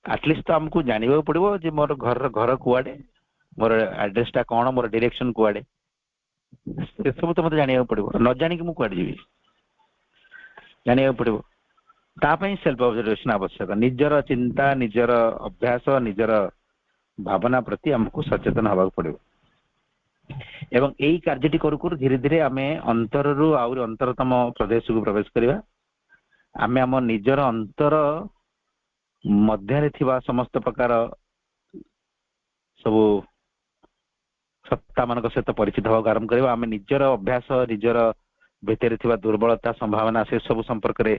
ଆଟଲିଷ୍ଟ ତ ଆମକୁ ଜାଣିବାକୁ ପଡିବ ଯେ ମୋର ଘର କୁଆଡେ, ମୋର ଆଡ୍ରେସ ଟା କଣ, ମୋର ଡିରେକ୍ସନ କୁଆଡେ, ସେସବୁ ତ ମତେ ଜାଣିବାକୁ ପଡିବ। ନ ଜାଣିକି ମୁଁ କୁଆଡେ ଯିବି, ଜାଣିବାକୁ ପଡିବ। ତା ପାଇଁ ସେଲ୍ଫ ଅବଜରଭେସନ ଆବଶ୍ୟକ। ନିଜର ଚିନ୍ତା, ନିଜର ଅଭ୍ୟାସ, ନିଜର ଭାବନା ପ୍ରତି ଆମକୁ ସଚେତନ ହେବାକୁ ପଡିବ ଏବଂ ଏଇ କାର୍ଯ୍ୟଟି କରୁ କରୁ ଧୀରେ ଧୀରେ ଆମେ ଅନ୍ତରରୁ ଆହୁରି ଅନ୍ତରତମ ପ୍ରଦେଶକୁ ପ୍ରବେଶ କରିବା। ଆମେ ଆମ ନିଜର ଅନ୍ତର ମଧ୍ୟରେ ଥିବା ସମସ୍ତ ପ୍ରକାର ସବୁ ସତ୍ତା ମାନଙ୍କ ସହିତ ପରିଚିତ ହେବାକୁ ଆରମ୍ଭ କରିବା। ଆମେ ନିଜର ଅଭ୍ୟାସ, ନିଜର ଭିତରେ ଥିବା ଦୁର୍ବଳତା ସମ୍ଭାବନା ସେ ସବୁ ସମ୍ପର୍କରେ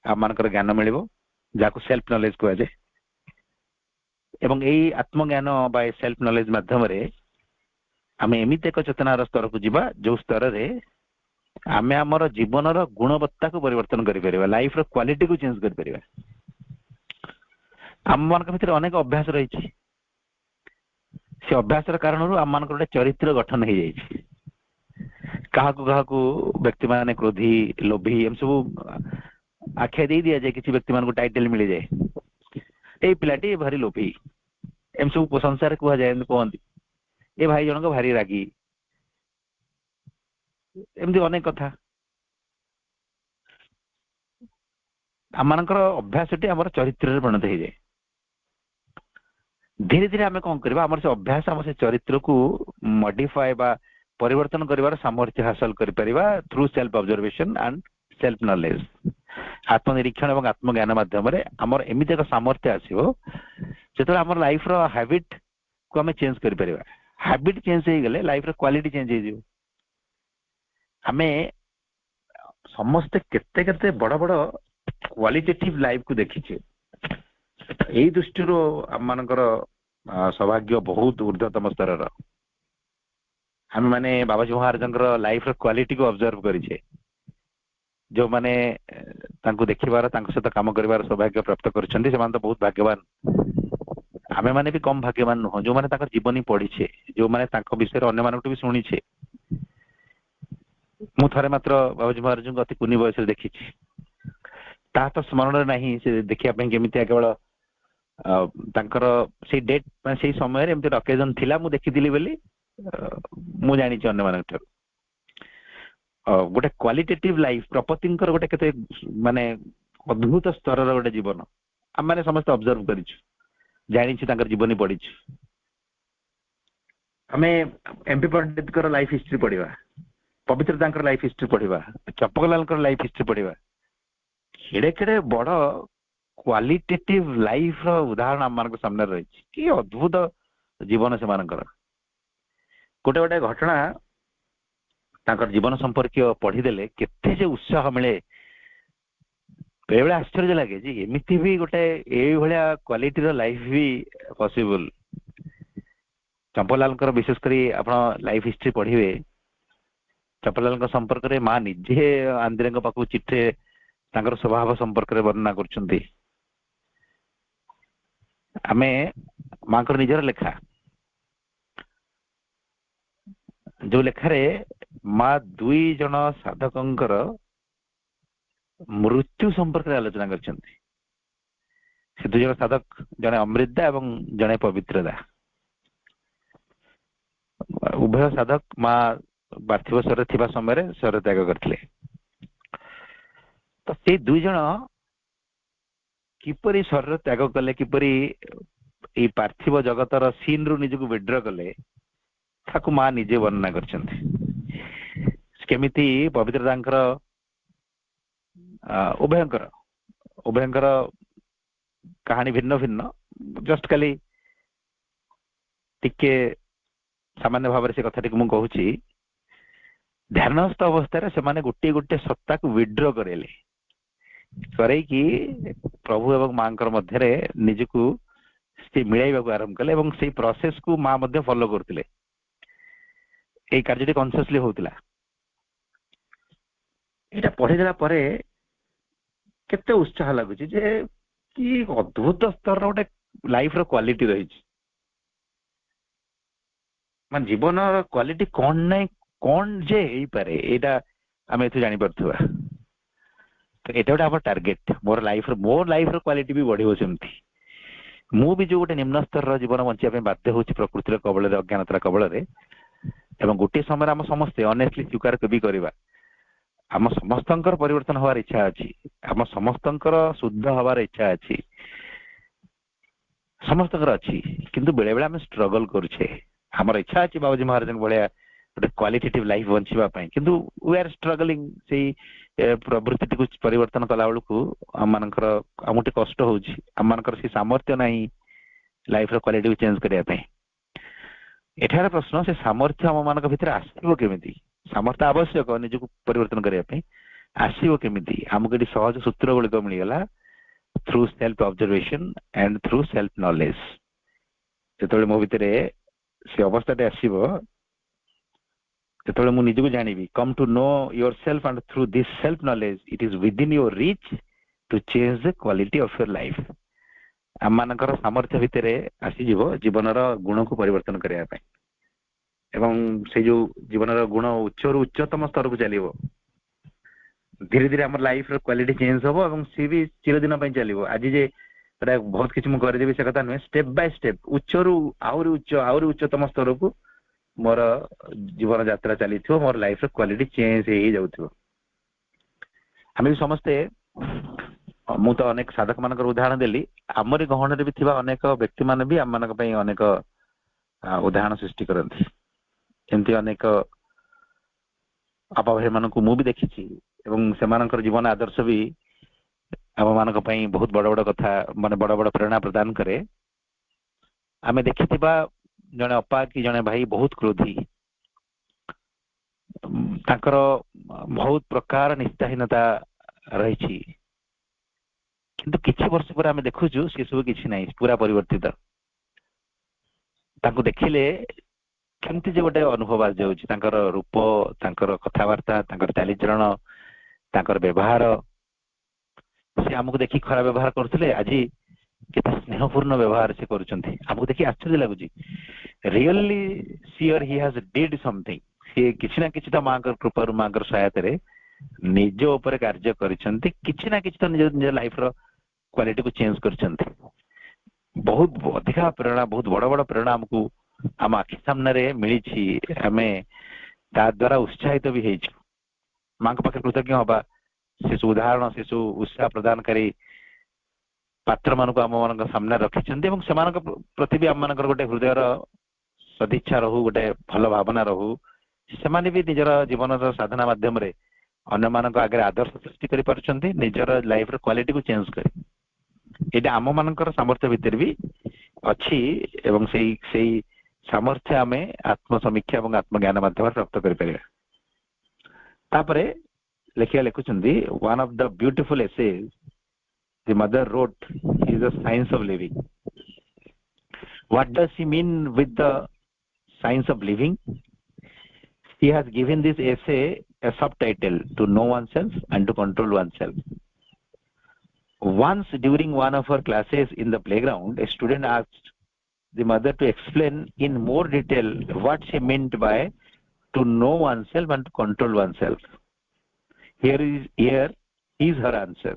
ଆମମାନଙ୍କର ଜ୍ଞାନ ମିଳିବ, ଯାହାକୁ ସେଲ୍ଫ ନଲେଜ କୁହାଯାଏ। ଏବଂ ଏଇ ଆତ୍ମଜ୍ଞାନ ବା ସେଲ୍ଫ ନଲେଜ ମାଧ୍ୟମରେ ଆମେ ଏମିତି ଏକ ଚେତନାର ସ୍ତରକୁ ଯିବା ଯୋଉ ସ୍ତରରେ ଆମେ ଆମର ଜୀବନର ଗୁଣବତ୍ତାକୁ ପରିବର୍ତ୍ତନ କରିପାରିବା, ଲାଇଫର କ୍ୱାଲିଟିକୁ ଚେଞ୍ଜ କରିପାରିବା। ଆମମାନଙ୍କ ଭିତରେ ଅନେକ ଅଭ୍ୟାସ ରହିଛି, ସେ ଅଭ୍ୟାସର କାରଣରୁ ଆମମାନଙ୍କର ଗୋଟେ ଚରିତ୍ର ଗଠନ ହେଇଯାଇଛି। କାହାକୁ କାହାକୁ ବ୍ୟକ୍ତି ମାନେ କ୍ରୋଧୀ, ଲୋଭୀ ଏମିତି ସବୁ ଆଖ୍ୟା ଦେଇ ଦିଆଯାଏ, କିଛି ବ୍ୟକ୍ତି ମାନଙ୍କୁ ଟାଇଟେଲ ମିଳିଯାଏ, ଏଇ ପିଲାଟି ଭାରି ଲୋଭୀ ଏମିତି ସବୁ ପ୍ରଶଂସାରେ କୁହାଯାଏ। ଏମିତି କୁହନ୍ତି ଏ ଭାଇ ଜଣକ ଭାରି ରାଗୀ, ଏମିତି ଅନେକ କଥା। ଆମମାନଙ୍କର ଅଭ୍ୟାସଟି ଆମର ଚରିତ୍ରରେ ପରିଣତ ହେଇଯାଏ। ଧୀରେ ଧୀରେ ଆମେ କଣ କରିବା, ଆମର ସେ ଅଭ୍ୟାସ ଆମର ସେ ଚରିତ୍ରକୁ ମଡିଫାଏ ବା ପରିବର୍ତ୍ତନ କରିବାର ସାମର୍ଥ୍ୟ ହାସଲ କରିପାରିବା through self observation and self knowledge. ଆତ୍ମନିରୀକ୍ଷଣ ଏବଂ ଆତ୍ମଜ୍ଞାନ ମାଧ୍ୟମରେ ଆମର ଏମିତି ଏକ ସାମର୍ଥ୍ୟ ଆସିବ ଯେତେବେଳେ ଆମର ଲାଇଫର ହାବିଟ କୁ ଆମେ ଚେଞ୍ଜ କରିପାରିବା। ହାବିଟ ଚେଞ୍ଜ ହେଇଗଲେ ଲାଇଫର କ୍ୱାଲିଟି ଚେଞ୍ଜ ହେଇଯିବ। ଆମେ ସମସ୍ତେ କେତେ କେତେ ବଡ ବଡ କ୍ୱାଲିଟେଟିଭ ଲାଇଫକୁ ଦେଖିଛେ। ଏଇ ଦୃଷ୍ଟିରୁ ଆମମାନଙ୍କର ସୌଭାଗ୍ୟ ବହୁତ ଉର୍ଦ୍ଧ୍ୱତମ ସ୍ତରର। ଆମେ ମାନେ ବାବାଜୀ ମହାରାଜଙ୍କର ଲାଇଫର କ୍ୱାଲିଟିକୁ ଅବଜର୍ଭ କରିଛେ। ଯୋଉମାନେ ତାଙ୍କୁ ଦେଖିବାର, ତାଙ୍କ ସହିତ କାମ କରିବାର ସୌଭାଗ୍ୟ ପ୍ରାପ୍ତ କରିଛନ୍ତି, ସେମାନେ ତ ବହୁତ ଭାଗ୍ୟବାନ। ଆମେମାନେ ବି କମ ଭାଗ୍ୟବାନ ନୁହଁ, ଯୋଉମାନେ ତାଙ୍କର ଜୀବନୀ ପଢିଛେ, ଯୋଉମାନେ ତାଙ୍କ ବିଷୟରେ ଅନ୍ୟମାନଙ୍କଠୁ ବି ଶୁଣିଛେ। ମୁଁ ଥରେ ମାତ୍ର ବାବାଜୀ ମହାରାଜଙ୍କୁ ଅତି କୁନି ବୟସରେ ଦେଖିଛି। ତାହା ତ ସ୍ମରଣରେ ନାହିଁ ସେ ଦେଖିବା ପାଇଁ କେମିତିଆ, କେବଳ ତାଙ୍କର ସେଇ ଡେଟ୍ ମାନେ ସେଇ ସମୟରେ ଏମିତି ଅକେଜନ ଥିଲା, ମୁଁ ଦେଖିଥିଲି ବୋଲି ମୁଁ ଜାଣିଛି ଅନ୍ୟମାନଙ୍କ ଠାରୁ। ଗୋଟେ କ୍ୱାଲିଟେଟିଭ ଲାଇଫ, ପ୍ରପତିଙ୍କର ଗୋଟେ କେତେ ମାନେ ଅଦ୍ଭୁତ ସ୍ତରର ଗୋଟେ ଜୀବନ ଆମମାନେ ସମସ୍ତେ ଅବଜର୍ଭ କରିଛୁ, ଜାଣିଛୁ, ତାଙ୍କର ଜୀବନୀ ପଢିଛୁ। ଆମେ ଏମପି ପଣ୍ଡିତଙ୍କର ଲାଇଫ ହିଷ୍ଟ୍ରି ପଢିବା, ପବିତ୍ର ତାଙ୍କର ଲାଇଫ ହିଷ୍ଟ୍ରି ପଢିବା, ଚମ୍ପକଲାଲଙ୍କର ଲାଇଫ ହିଷ୍ଟ୍ରି ପଢିବା, କେଡେ କେଡେ ବଡ କ୍ୱାଲିଟେଟିଭ ଲାଇଫର ଉଦାହରଣ ଆମମାନଙ୍କ ସାମ୍ନାରେ ରହିଛି। କି ଅଦ୍ଭୁତ ଜୀବନ ସେମାନଙ୍କର। ଗୋଟେ ଗୋଟେ ଘଟଣା ତାଙ୍କର ଜୀବନ ସମ୍ପର୍କୀୟ ପଢିଦେଲେ କେତେ ଯେ ଉତ୍ସାହ ମିଳେ, ବେଳେବେଳେ ଆଶ୍ଚର୍ଯ୍ୟ ଲାଗେ ଯେ ଏମିତି ବି ଗୋଟେ ଏଇଭଳିଆ କ୍ୱାଲିଟିର ଲାଇଫ ବି ପସିବଲ। ଚମ୍ପକଲାଲଙ୍କର ବିଶେଷ କରି ଆପଣ ଲାଇଫ ହିଷ୍ଟ୍ରି ପଢିବେ, ଚମ୍ପକଲାଲଙ୍କ ସମ୍ପର୍କରେ ମା ନିଜେ ଆନ୍ଦିରାଙ୍କ ପାଖକୁ ଚିଠିରେ ତାଙ୍କର ସ୍ୱଭାବ ସମ୍ପର୍କରେ ବର୍ଣ୍ଣନା କରୁଛନ୍ତି। ଆମେ ମାଙ୍କର ନିଜର ଲେଖା, ଯୋଉ ଲେଖାରେ ମା ଦୁଇ ଜଣ ସାଧକଙ୍କର ମୃତ୍ୟୁ ସମ୍ପର୍କରେ ଆଲୋଚନା କରିଛନ୍ତି। ସେ ଦୁଇ ଜଣ ସାଧକ, ଜଣେ ଅମୃତା ଏବଂ ଜଣେ ପବିତ୍ରଦା। ଉଭୟ ସାଧକ ମା ପାର୍ଥିବ ଶରୀରରେ ଥିବା ସମୟରେ ଶରୀର ତ୍ୟାଗ କରିଥିଲେ। ତ ସେଇ ଦୁଇ ଜଣ କିପରି ଶରୀର ତ୍ୟାଗ କଲେ, କିପରି ଏଇ ପାର୍ଥିବ ଜଗତର ସିନ୍ ରୁ ନିଜକୁ ବିଡ୍ର କଲେ, ତାକୁ ମା ନିଜେ ବର୍ଣ୍ଣନା କରିଛନ୍ତି। କେମିତି ପବିତ୍ରତାଙ୍କର ଉଭୟଙ୍କର କାହାଣୀ ଭିନ୍ନ ଭିନ୍ନ। ଜଷ୍ଟ ଖାଲି ଟିକେ ସାମାନ୍ୟ ଭାବରେ ସେ କଥାଟିକୁ ମୁଁ କହୁଛି। ଧ୍ୟାନସ୍ଥ ଅବସ୍ଥାରେ ସେମାନେ ଗୋଟିଏ ଗୋଟିଏ ସତ୍ତାକୁ ୱିଡ୍ର କରେଇକି ପ୍ରଭୁ ଏବଂ ମାଙ୍କର ମଧ୍ୟରେ ନିଜକୁ ସେ ମିଳାଇବାକୁ ଆରମ୍ଭ କଲେ ଏବଂ ସେଇ ପ୍ରୋସେସକୁ ମା ମଧ୍ୟ ଫଲୋ କରୁଥିଲେ। ଏଇ କାର୍ଯ୍ୟଟି କନସିୟସଲି ହଉଥିଲା। ଏଇଟା ପଢିଦେଲା ପରେ କେତେ ଉତ୍ସାହ ଲାଗୁଛି ଯେ କି ଅଦ୍ଭୁତ ସ୍ତରର ଗୋଟେ ଲାଇଫର କ୍ୱାଲିଟି ରହିଛି। ମାନେ ଜୀବନର କ୍ୱାଲିଟି କଣ ନାହିଁ, କଣ ଯେ ହେଇପାରେ, ଏଇଟା ଆମେ ଏଠୁ ଜାଣିପାରୁଥିବା। ଏଇଟା ଗୋଟେ ଆମର ଟାର୍ଗେଟ। ମୋ ଲାଇଫର କ୍ୱାଲିଟି ବି ବଢିବ ସେମିତି। ମୁଁ ବି ଯୋଉ ଗୋଟେ ନିମ୍ନ ସ୍ତରର ଜୀବନ ବଞ୍ଚିବା ପାଇଁ ବାଧ୍ୟ ହଉଛି ପ୍ରକୃତିର କବଳରେ, ଅଜ୍ଞାନତାର କବଳରେ, ଏବଂ ଗୋଟିଏ ସମୟରେ ଆମ ସମସ୍ତେ ଅନେଷ୍ଟଲି ସ୍ୱୀକାର ବି କରିବା, ଆମ ସମସ୍ତଙ୍କର ପରିବର୍ତ୍ତନ ହବାର ଇଚ୍ଛା ଅଛି, ଆମ ସମସ୍ତଙ୍କର ଶୁଦ୍ଧ ହବାର ଇଚ୍ଛା ଅଛି, ସମସ୍ତଙ୍କର ଅଛି। କିନ୍ତୁ ବେଳେ ବେଳେ ଆମେ ଷ୍ଟ୍ରଗଲ କରୁଛେ। ଆମର ଇଚ୍ଛା ଅଛି ବାବାଜୀ ମହାରାଜଙ୍କ ଭଳିଆ ଗୋଟେ କ୍ୱାଲିଟେଟିଭ ଲାଇଫ ବଞ୍ଚିବା ପାଇଁ, କିନ୍ତୁ ୱି ଆର୍ ଷ୍ଟ୍ରଗଲିଂ। ସେଇ ପ୍ରବୃତ୍ତିଟିକୁ ପରିବର୍ତ୍ତନ କଲା ବେଳକୁ ଆମମାନଙ୍କର ଆମକୁ ଟିକେ କଷ୍ଟ ହଉଛି। ଆମମାନଙ୍କର ସେଇ ସାମର୍ଥ୍ୟ ନାହିଁ ଲାଇଫର କ୍ୱାଲିଟିକୁ ଚେଞ୍ଜ କରିବା ପାଇଁ। ଏଠାରେ ପ୍ରଶ୍ନ, ସେ ସାମର୍ଥ୍ୟ ଆମମାନଙ୍କ ଭିତରେ ଆସିବ କେମିତି? ସାମର୍ଥ୍ୟ ଆବଶ୍ୟକ ନିଜକୁ ପରିବର୍ତ୍ତନ କରିବା ପାଇଁ। ଆସିବ କେମିତି? ଆମକୁ ଏଠି ସହଜ ସୂତ୍ର ଗୁଡିକ ମିଳିଗଲା through self observation and through self knowledge। ଯେତେବେଳେ ମୋ ଭିତରେ ସେ ଅବସ୍ଥାଟେ ଆସିବ, ଯେତେବେଳେ ମୁଁ ନିଜକୁ ଜାଣିବି, come to know yourself and through this self knowledge it is within your reach to change the quality of your life। ଆମମାନଙ୍କର ସାମର୍ଥ୍ୟ ଭିତରେ ଆସିଯିବ ଜୀବନର ଗୁଣକୁ ପରିବର୍ତ୍ତନ କରିବା ପାଇଁ, ଏବଂ ସେ ଯୋଉ ଜୀବନର ଗୁଣ ଉଚ୍ଚରୁ ଉଚ୍ଚତମ ସ୍ତରକୁ ଚାଲିବ। ଧୀରେ ଧୀରେ ଆମର ଲାଇଫର କ୍ୱାଲିଟି ଚେଞ୍ଜ ହବ ଏବଂ ସିଏ ବି ଚିରଦିନ ପାଇଁ ଚାଲିବ। ଆଜି ଯେ ବହୁତ କିଛି ମୁଁ କରିଦେବି ସେ କଥା ନୁହେଁ, ଷ୍ଟେପ ବାଇ ଷ୍ଟେପ ଉଚ୍ଚରୁ ଆହୁରି ଉଚ୍ଚତମ ସ୍ତରକୁ ମୋର ଜୀବନ ଯାତ୍ରା ଚାଲିଥିବ, ମୋର ଲାଇଫର କ୍ୱାଲିଟି ଚେଞ୍ଜ ହେଇଯାଉଥିବ। ଆମେ ବି ସମସ୍ତେ, ମୁଁ ତ ଅନେକ ସାଧକ ମାନଙ୍କର ଉଦାହରଣ ଦେଲି, ଆମରି ଗହଣରେ ବି ଥିବା ଅନେକ ବ୍ୟକ୍ତି ମାନେ ବି ଆମମାନଙ୍କ ପାଇଁ ଅନେକ ଉଦାହରଣ ସୃଷ୍ଟି କରନ୍ତି। ଏମିତି ଅନେକ ଅପଭାଇ ମାନଙ୍କୁ ମୁଁ ବି ଦେଖିଛି ଏବଂ ସେମାନଙ୍କର ଜୀବନ ଆଦର୍ଶ ବି ଆମ ମାନଙ୍କ ପାଇଁ ବହୁତ ବଡ ବଡ କଥା, ମାନେ ବଡ ବଡ ପ୍ରେରଣା ପ୍ରଦାନ କରେ। ଆମେ ଦେଖିଥିବା ଜଣେ ଅପା କି ଜଣେ ଭାଇ ବହୁତ କ୍ରୋଧୀ, ତାଙ୍କର ବହୁତ ପ୍ରକାର ନିଷ୍ଠାହୀନତା ରହିଛି, କିନ୍ତୁ କିଛି ବର୍ଷ ପରେ ଆମେ ଦେଖୁଛୁ ସେ ସବୁ କିଛି ନାହିଁ, ପୁରା ପରିବର୍ତ୍ତିତ। ତାଙ୍କୁ ଦେଖିଲେ କେମିତି ଯେ ଗୋଟେ ଅନୁଭବ ଆସିଯାଉଛି, ତାଙ୍କର ରୂପ, ତାଙ୍କର କଥାବାର୍ତ୍ତା, ତାଙ୍କର ଚାଲିଚଳନ, ତାଙ୍କର ବ୍ୟବହାର। ସେ ଆମକୁ ଦେଖି ଖରାପ ବ୍ୟବହାର କରୁଥିଲେ, ଆଜି କେତେ ସ୍ନେହପୂର୍ଣ୍ଣ ବ୍ୟବହାର ସେ କରୁଛନ୍ତି, ଆମକୁ ଦେଖି ଆଶ୍ଚର୍ଯ୍ୟ ଲାଗୁଛି। Really sir he has did something. ସେ କିଛି ନା କିଛି ତ ମାଙ୍କର କୃପାରୁ, ମାଙ୍କର ସହାୟତାରେ ନିଜ ଉପରେ କାର୍ଯ୍ୟ କରିଛନ୍ତି, କିଛି ନା କିଛି ତ ନିଜ ଲାଇଫର କ୍ୱାଲିଟିକୁ ଚେଞ୍ଜ କରିଛନ୍ତି। ବହୁତ ଅଧିକା ପ୍ରେରଣା, ବହୁତ ବଡ ବଡ ପ୍ରେରଣା ଆମକୁ ଆମ ଆଖି ସାମ୍ନାରେ ମିଳିଛି। ଆମେ ତା ଦ୍ୱାରା ଉତ୍ସାହିତ ବି ହେଇଛୁ। ମାଙ୍କ ପାଖରେ କୃତଜ୍ଞ ହବା, ସେସବୁ ଉଦାହରଣ, ସେସବୁ ଉତ୍ସାହ ପ୍ରଦାନକାରୀ ପାତ୍ର ମାନଙ୍କୁ ଆମ ମାନଙ୍କ ସାମ୍ନାରେ ରଖିଛନ୍ତି ଏବଂ ସେମାନଙ୍କ ପ୍ରତି ବି ଆମ ମାନଙ୍କର ଗୋଟେ ହୃଦୟର ସଦିଚ୍ଛା ରହୁ, ଗୋଟେ ଭଲ ଭାବନା ରହୁ। ସେମାନେ ବି ନିଜର ଜୀବନର ସାଧନା ମାଧ୍ୟମରେ ଅନ୍ୟମାନଙ୍କ ଆଗରେ ଆଦର୍ଶ ସୃଷ୍ଟି କରିପାରୁଛନ୍ତି, ନିଜର ଲାଇଫର କ୍ୱାଲିଟିକୁ ଚେଞ୍ଜ କରି। ଏଇଟା ଆମ ମାନଙ୍କର ସାମର୍ଥ୍ୟ ଭିତରେ ବି ଅଛି ଏବଂ ସେଇ ସାମର୍ଥ୍ୟ ଆମେ ଆତ୍ମସମୀକ୍ଷା ଏବଂ ଆତ୍ମଜ୍ଞାନ ମାଧ୍ୟମରେ ପ୍ରାପ୍ତ କରିପାରିବା। ତାପରେ ଲେଖୁଛନ୍ତି, one of the beautiful essays the mother wrote is the science of living। What does she mean with the science of living? She has given this essay a subtitle, to know oneself and to control oneself। Once during one of her classes in the playground, a student asked the mother to explain in more detail what she meant by to know oneself and to control oneself। Here is her answer।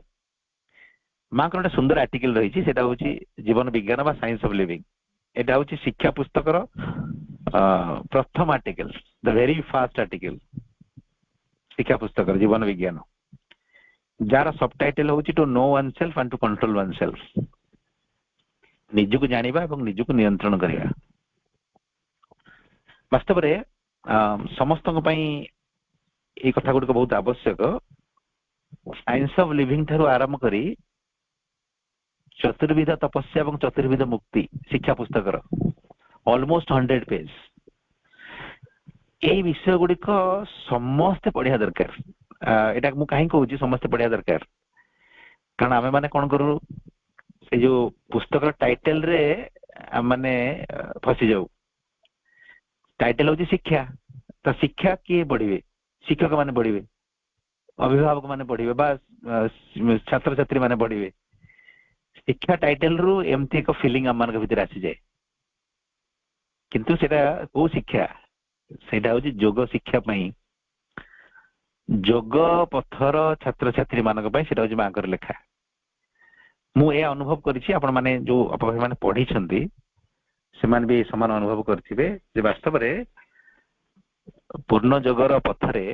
ମାଙ୍କର ଗୋଟେ ସୁନ୍ଦର article ରହିଛି, ସେଟା ହଉଛି ଜୀବନ ବିଜ୍ଞାନ ବା science of living. ଏଟା ହଉଛି ଶିକ୍ଷା ପୁସ୍ତକର ପ୍ରଥମ article, the very first article ଶିକ୍ଷା ପୁସ୍ତକର ଜୀବନ ବିଜ୍ଞାନ, ଯାହାର ସବଟାଇଟଲ ହଉଛି to know oneself and to control oneself. ନିଜକୁ ଜାଣିବା ଏବଂ ନିଜକୁ ନିୟନ୍ତ୍ରଣ କରିବା। ବାସ୍ତବରେ ସମସ୍ତଙ୍କ ପାଇଁ ଏଇ କଥା ଗୁଡ଼ିକ ବହୁତ ଆବଶ୍ୟକ। ସାଇନ୍ସ ଅଫ ଲିଭିଂ ଠାରୁ ଆରମ୍ଭ କରି ଚତୁର୍ବିଧ ତପସ୍ୟା ଏବଂ ଚତୁର୍ବିଧ ମୁକ୍ତି ଶିକ୍ଷା ପୁସ୍ତକର ଅଲମୋଷ୍ଟ 100 ପେଜ। ଏଇ ବିଷୟ ଗୁଡ଼ିକ ସମସ୍ତେ ପଢିବା ଦରକାର। ଏଇଟା ମୁଁ କାହିଁକି କହୁଛି ସମସ୍ତେ ପଢିବା ଦରକାର, କାରଣ ଆମେ ମାନେ କଣ କରୁ, ସେ ଯୋଉ ପୁସ୍ତକର ଟାଇଟେଲ ରେ ଆମେ ଫସି ଯାଉ। ଟାଇଟେଲ ହଉଛି ଶିକ୍ଷା, ତ ଶିକ୍ଷା କିଏ ପଢିବେ? ଶିକ୍ଷକ ମାନେ ପଢିବେ, ଅଭିଭାବକ ମାନେ ପଢିବେ, ବା ଛାତ୍ରଛାତ୍ରୀ ମାନେ ପଢିବେ। ଶିକ୍ଷା ଟାଇଟେଲ ରୁ ଏମିତି ଏକ ଫିଲିଂ ଆମ ମାନଙ୍କ ଭିତରେ ଆସିଯାଏ, କିନ୍ତୁ ସେଟା କୋଉ ଶିକ୍ଷା? ସେଇଟା ହଉଛି ଯୋଗ ଶିକ୍ଷା ପାଇଁ, ଯୋଗ ପଥର ଛାତ୍ରଛାତ୍ରୀ ମାନଙ୍କ ପାଇଁ ସେଟା ହଉଛି ମାଙ୍କର ଲେଖା। ମୁଁ ଏହା ଅନୁଭବ କରିଛି, ଆପଣ ମାନେ ଯୋଉ ଅପଭାବୀ ମାନେ ପଢିଛନ୍ତି ସେମାନେ ବି ସମାନ ଅନୁଭବ କରିଥିବେ ଯେ ବାସ୍ତବରେ ପୂର୍ଣ୍ଣ ଯୋଗର ପଥରେ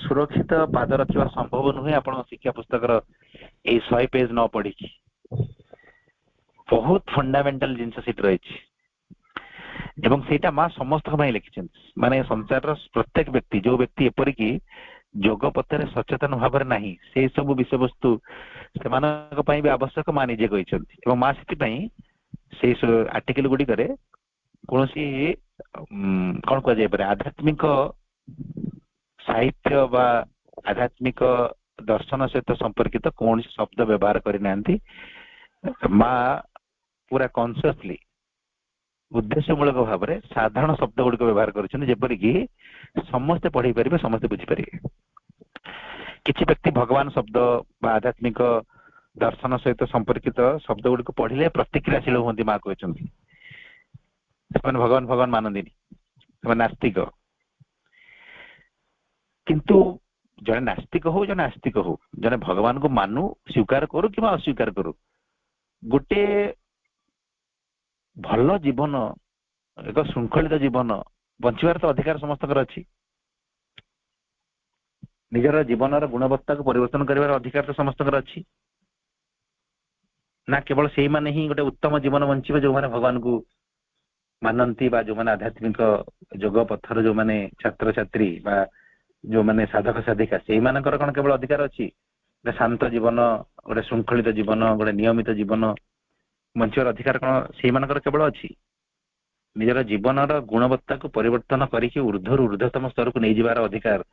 ସୁରକ୍ଷିତ ପାଦ ରଖିବା ସମ୍ଭବ ନୁହେଁ ଆପଣ ଶିକ୍ଷା ପୁସ୍ତକର ଏଇ 100 ପେଜ ନ ପଢିକି। ବହୁତ ଫଣ୍ଡାମେଣ୍ଟାଲ ଜିନିଷ ସେଠି ରହିଛି ଏବଂ ସେଇଟା ମା ସମସ୍ତଙ୍କ ପାଇଁ ଲେଖିଛନ୍ତି। ମାନେ ସଂସାରର ପ୍ରତ୍ୟେକ ବ୍ୟକ୍ତି, ଯୋଉ ବ୍ୟକ୍ତି ଏପରିକି ଯୋଗ ପଥରେ ସଚେତନ ଭାବରେ ନାହିଁ, ସେଇ ସବୁ ବିଷୟବସ୍ତୁ ସେମାନଙ୍କ ପାଇଁ ବି ଆବଶ୍ୟକ ମା ନିଜେ କହିଛନ୍ତି। ଏବଂ ମା ସେଥିପାଇଁ ସେଇ ଆର୍ଟିକଲ ଗୁଡିକରେ କୌଣସି କଣ କୁହାଯାଇପାରେ ଆଧ୍ୟାତ୍ମିକ साहित्य बा आध्यात्मिक दर्शन सहित संपर्कित कौन शब्द व्यवहार करना माँ पूरा कॉन्शियसली उद्देश्यमूलक भाव में साधारण शब्द गुड़िक व्यवहार करपरिक समस्ते पढ़ी पारे समस्ते बुझीपारे किसी व्यक्ति भगवान शब्द बा आध्यात्मिक दर्शन सहित संपर्कित शब्द गुड़िक पढ़िले प्रतिक्रियाशील हमें माँ कहते भगवान भगवान मानती नास्तिक किंतु जड़े नास्तिक हो जड़े आस्तिक हो जड़े भगवान को मानु स्वीकार करू कि अस्वीकार करू गोटे भल जीवन एक श्रृंखलित जीवन बंचार तो अधिकार समस्त अच्छी निजर जीवन गुणवत्ता को परिवर्तन कर अधिकार तो समस्त अच्छी ना केवल से माने ही गोटे उत्तम जीवन बंचे जो मैंने भगवान को मानती जो मैंने आध्यात्मिक जोग पथर जो मैंने छात्र छात्री जो मैंने साधक साधिका से मानकर कौन केवल अधिकार अच्छी शांत जीवन गोटे श्रृंखलित जीवन गोटे नियमित जीवन बंचार अधिकार कौन से मानकर केवल अच्छी निजर जीवन गुणवत्ता को परिवर्तन करके ऊर्ध्वर ऊर्ध्वतम स्तर को नहीं जावार अधिकार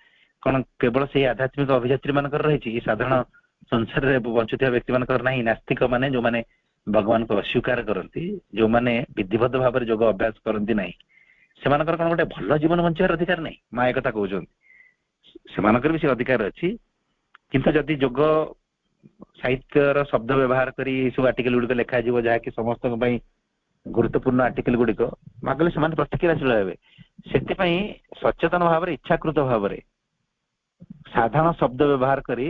कौन केवल से आध्यात्मिक अभियात्री मानकर रही साधारण संसार में बंचुवा व्यक्ति मानकर नहीं नास्तिक माने जो माने भगवान को अस्वीकार करती जो माने विधिबद्ध भाव में योग अभ्यास करती नहीं से मानकर कौन गोटे भल जीवन बंचार अधिकार नहीं माँ एक कहते से भी से अधिकार अच्छी किंतु जदि योग साहित्यर शब्द व्यवहार करी सब आर्टिकल गुड़िक लिखा जहाँकि समस्त गुरुत्वपूर्ण आर्टिकल गुड़िक माँ कहले से प्रतिक्रियाशील हे से सचेतन भाव में इच्छाकृत भाव में साधारण शब्द व्यवहार करी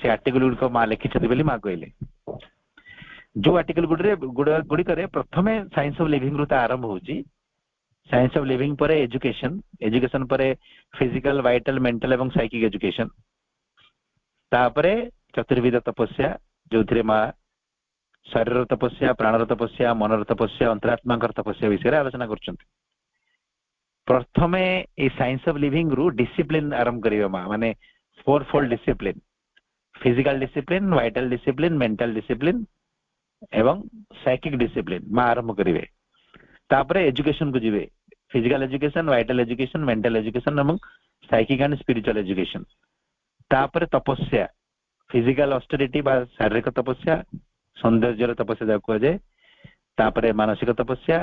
से आर्टिकल गुड़िक माँ लिखिं माँ कहले जो आर्टिकल गुड़िक प्रथम साइंस ऑफ लिविंग रु आरंभ होची साइंस ऑफ लिविंग पर एजुकेशन एजुकेशन पर फिजिकल वाइटल मेंटल एवं साइकिक एजुकेशन तापरे चतुर्विध तपस्या जो थे माँ शरीर तपस्या प्राणर तपस्या मनर तपस्या अंतरात्मा तपस्या विषय आलोचना कर प्रथम ये साइंस ऑफ लिविंग रु डिसिप्लिन आरंभ करिवे माँ माने 4 fold discipline physical discipline vital discipline mental discipline एवं साइकिक डिसिप्लिन माँ आरंभ करिवे तापरे एजुकेशन को जीवे physical education vital education mental education एवं साइकिक एंड स्पिरिचुअल एजुकेशन तापरे तपस्या फिजिकल ऑस्टेरिटी बा शारीरिक तपस्या सौंदर्य तपस्या जहाँ कहुए तापरे मानसिक तपस्या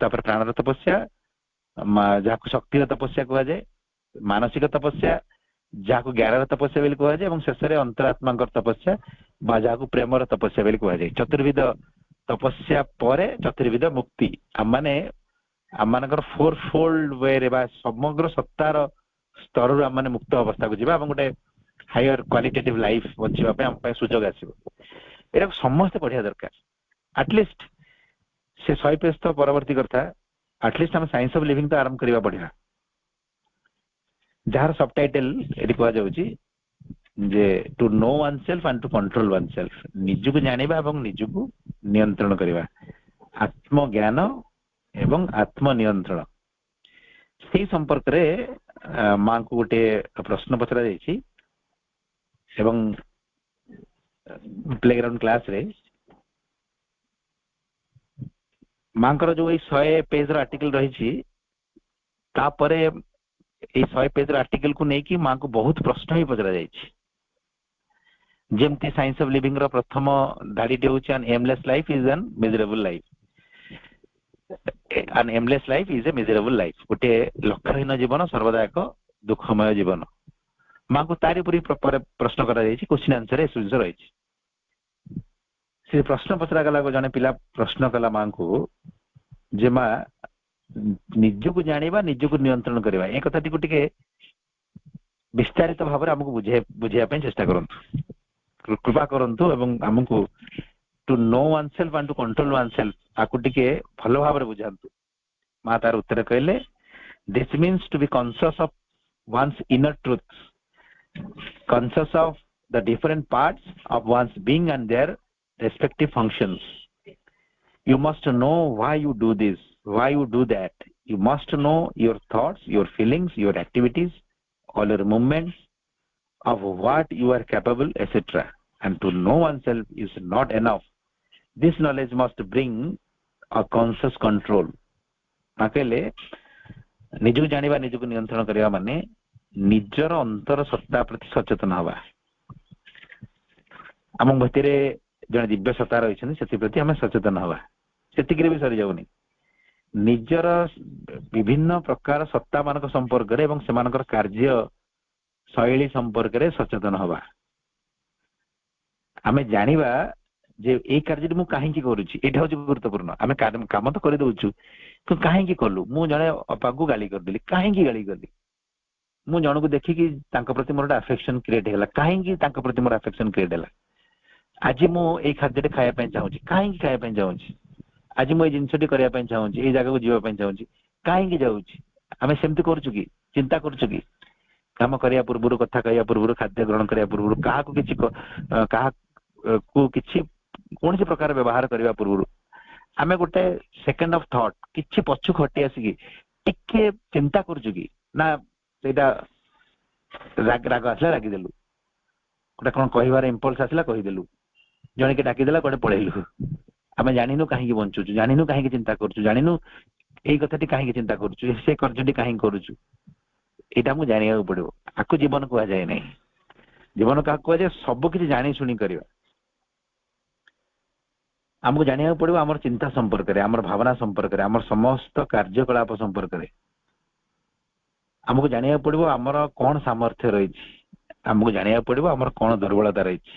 तापरे प्राणर तपस्या जहाँ शक्तिर तपस्या कहुए मानसिक तपस्या जहाँ ज्ञान तपस्या बोली कहुए शेष में अंतरात्मा तपस्या जहाँ प्रेमर तपस्या बोली कहुए चतुर्विध तपस्या पर चतुर्विध मुक्ति आम 4 फोल्ड वे समग्र सत्तार स्तर आम मुक्त अवस्था को जीवा गोटे हायर क्वालिटेटिव लाइफ बचापी सुजोग आसो समस्ते पढ़िया दरकार आटलिस्ट से 100 पेज तो परवर्ती कथा आटलिस्ट आम साइंस ऑफ लिविंग तो आरंभ करवा पड़ा जार सबटाइटल ये कहुचे जे to know oneself and to control oneself निजु जानिबा एवं निजु नियंत्रण करवा आत्मज्ञान एवं आत्म नियंत्रण से संपर्क रे माँ को गोटे प्रश्न पचरा जाइछि एवं प्लेग्राउंड क्लास रे माँ जो 100 पेज आर्टिकल रही तापरे 100 पेज आर्टिकल को लेकिन माँ को बहुत प्रश्न भी पचरा जाइछि जेमती साइंस ऑफ लिविंग रो प्रथम धाड़ीटी होछि an aimless life is an miserable life an aimless life is a miserable life गोटे लक्ष्यहीन जीवन सर्वदा एक दुखमय जीवन माँ को तारी पूरी प्रश्न करा जाइछि क्वेश्चन आंसर ए सुझ रही से प्रश्न पचरा गला जने पिला प्रश्न कला माँ को जे माँ निज को जानिबा निज को नियंत्रण करवा ए कथाटी को टिके विस्तारित भाव में आमको बुझाइया चेष्टा करंतु कृपा करंतु एवं आमको to know oneself and to control oneself आकु टिके भलो भाव में बुझांतु माँ तार उत्तर कहले this means to be conscious of one's inner truth, conscious of the different parts of one's being and their respective functions. You must know why you do this, why you do that. You must know your thoughts, your feelings, your activities, all your movements, of what you are capable, etc. And to know oneself is not enough. This knowledge must bring a conscious control. Akele ନିଜକୁ ଜାଣିବା ନିଜକୁ ନିୟନ୍ତ୍ରଣ କରିବା ମାନେ ନିଜର ଅନ୍ତର ସତ୍ତା ପ୍ରତି ସଚେତନ ହବା। ଆମ ଭିତରେ ଜଣେ ଦିବ୍ୟ ସତ୍ତା ରହିଛନ୍ତି ସେଥିପ୍ରତି ଆମେ ସଚେତନ ହବା। ସେତିକିରେ ବି ସରିଯାଉନି, ନିଜର ବିଭିନ୍ନ ପ୍ରକାର ସତ୍ତା ମାନଙ୍କ ସମ୍ପର୍କରେ ଏବଂ ସେମାନଙ୍କର କାର୍ଯ୍ୟ ଶୈଳୀ ସମ୍ପର୍କରେ ସଚେତନ ହବା। ଆମେ ଜାଣିବା ଯେ ଏଇ କାର୍ଯ୍ୟଟି ମୁଁ କାହିଁକି କରୁଛି, ଏଇଟା ହଉଛି ଗୁରୁତ୍ୱପୂର୍ଣ୍ଣ। ଆମେ କାମ ତ କରିଦଉଛୁ, ତୁ କାହିଁକି କଲୁ? ମୁଁ ଜଣେ ଅପାକୁ ଗାଳି କରିଦେଲି, କାହିଁକି ଗାଳି କଲି? ମୁଁ ଜଣକୁ ଦେଖିକି ତାଙ୍କ ପ୍ରତି ମୋର ଗୋଟେ ଆଫେକ୍ସନ କ୍ରିଏଟ ହେଲା, କାହିଁକି ତାଙ୍କ ପ୍ରତି ମୋର ଆଫେକ୍ସନ କ୍ରିଏଟ ହେଲା? ଆଜି ମୁଁ ଏଇ ଖାଦ୍ୟଟି ଖାଇବା ପାଇଁ ଚାହୁଁଛି, କାହିଁକି ଖାଇବା ପାଇଁ ଚାହୁଁଛି? ଆଜି ମୁଁ ଏଇ ଜିନିଷଟି କରିବା ପାଇଁ ଚାହୁଁଛି, ଏଇ ଜାଗାକୁ ଯିବା ପାଇଁ ଚାହୁଁଛି, କାହିଁକି ଯାଉଛି? ଆମେ ସେମିତି କରୁଛୁ କି? ଚିନ୍ତା କରୁଛୁ କି? କାମ କରିବା ପୂର୍ବରୁ, କଥା କହିବା ପୂର୍ବରୁ, ଖାଦ୍ୟ ଗ୍ରହଣ କରିବା ପୂର୍ବରୁ, କାହାକୁ କିଛି କୌଣସି ପ୍ରକାର ବ୍ୟବହାର କରିବା ପୂର୍ବରୁ ଆମେ ଗୋଟେ ସେକେଣ୍ଡ ଅଫ ଥଟ୍, କିଛି ପଛକୁ ହଟି ଆସିକି ଟିକେ ଚିନ୍ତା କରୁଛୁ କି? ନା ସେଇଟା ରାଗ ଆସିଲା ରାଗିଦେଲୁ, ଗୋଟେ କଣ କହିବାର ଇମ୍ପଲ୍ସ ଆସିଲା କହିଦେଲୁ, ଜଣେ କି ଡାକିଦେଲା କୁଆଡେ ପଳେଇଲୁ। ଆମେ ଜାଣିନୁ କାହିଁକି ବଞ୍ଚୁଛୁ, ଜାଣିନୁ କାହିଁକି ଚିନ୍ତା କରୁଛୁ, ଜାଣିନୁ ଏଇ କଥାଟି କାହିଁକି ଚିନ୍ତା କରୁଛୁ, ସେ କାର୍ଯ୍ୟଟି କାହିଁକି କରୁଛୁ। ଏଇଟା ଆମକୁ ଜାଣିବାକୁ ପଡିବ। ଆକୁ ଜୀବନ କୁହାଯାଏ ନାହିଁ। ଜୀବନ କାହାକୁ କୁହାଯାଏ? ସବୁ କିଛି ଜାଣି ଶୁଣି କରିବା। ଆମକୁ ଜାଣିବାକୁ ପଡିବ ଆମର ଚିନ୍ତା ସମ୍ପର୍କରେ, ଆମର ଭାବନା ସମ୍ପର୍କରେ, ଆମର ସମସ୍ତ କାର୍ଯ୍ୟକଳାପ ସମ୍ପର୍କରେ। ଆମକୁ ଜାଣିବାକୁ ପଡିବ ଆମର କଣ ସାମର୍ଥ୍ୟ ରହିଛି, ଆମକୁ ଜାଣିବାକୁ ପଡିବ ଆମର କଣ ଦୁର୍ବଳତା ରହିଛି।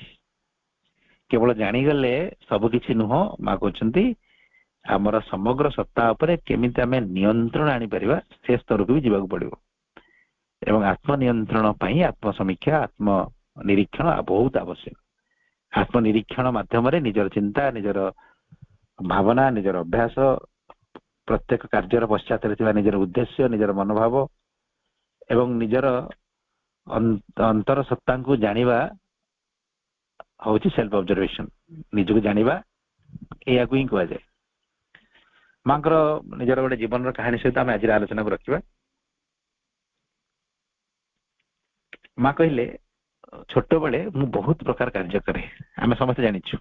କେବଳ ଜାଣିଗଲେ ସବୁ କିଛି ନୁହଁ, ମା କହୁଛନ୍ତି ଆମର ସମଗ୍ର ସତ୍ତା ଉପରେ କେମିତି ଆମେ ନିୟନ୍ତ୍ରଣ ଆଣିପାରିବା ସେ ସ୍ତରକୁ ବି ଯିବାକୁ ପଡିବ। ଏବଂ ଆତ୍ମନିୟନ୍ତ୍ରଣ ପାଇଁ ଆତ୍ମସମୀକ୍ଷା, ଆତ୍ମ ନିରୀକ୍ଷଣ ବହୁତ ଆବଶ୍ୟକ। ଆତ୍ମନିରୀକ୍ଷଣ ମାଧ୍ୟମରେ ନିଜର ଚିନ୍ତା, ନିଜର ଭାବନା, ନିଜର ଅଭ୍ୟାସ, ପ୍ରତ୍ୟେକ କାର୍ଯ୍ୟର ପଶ୍ଚାତରେ ଥିବା ନିଜର ଉଦ୍ଦେଶ୍ୟ, ନିଜର ମନୋଭାବ ଏବଂ ନିଜର ଅନ୍ତର ସତ୍ତାଙ୍କୁ ଜାଣିବା ହଉଛି ସେଲ୍ଫ ଅବଜରଭେସନ। ନିଜକୁ ଜାଣିବା ଏହାକୁ ହିଁ କୁହାଯାଏ। ମାଙ୍କର ନିଜର ଗୋଟେ ଜୀବନର କାହାଣୀ ସହିତ ଆମେ ଆଜିର ଆଲୋଚନାକୁ ରଖିବା। ମା କହିଲେ, ଛୋଟବେଳେ ମୁଁ ବହୁତ ପ୍ରକାର କାର୍ଯ୍ୟ କରେ। ଆମେ ସମସ୍ତେ ଜାଣିଛୁ,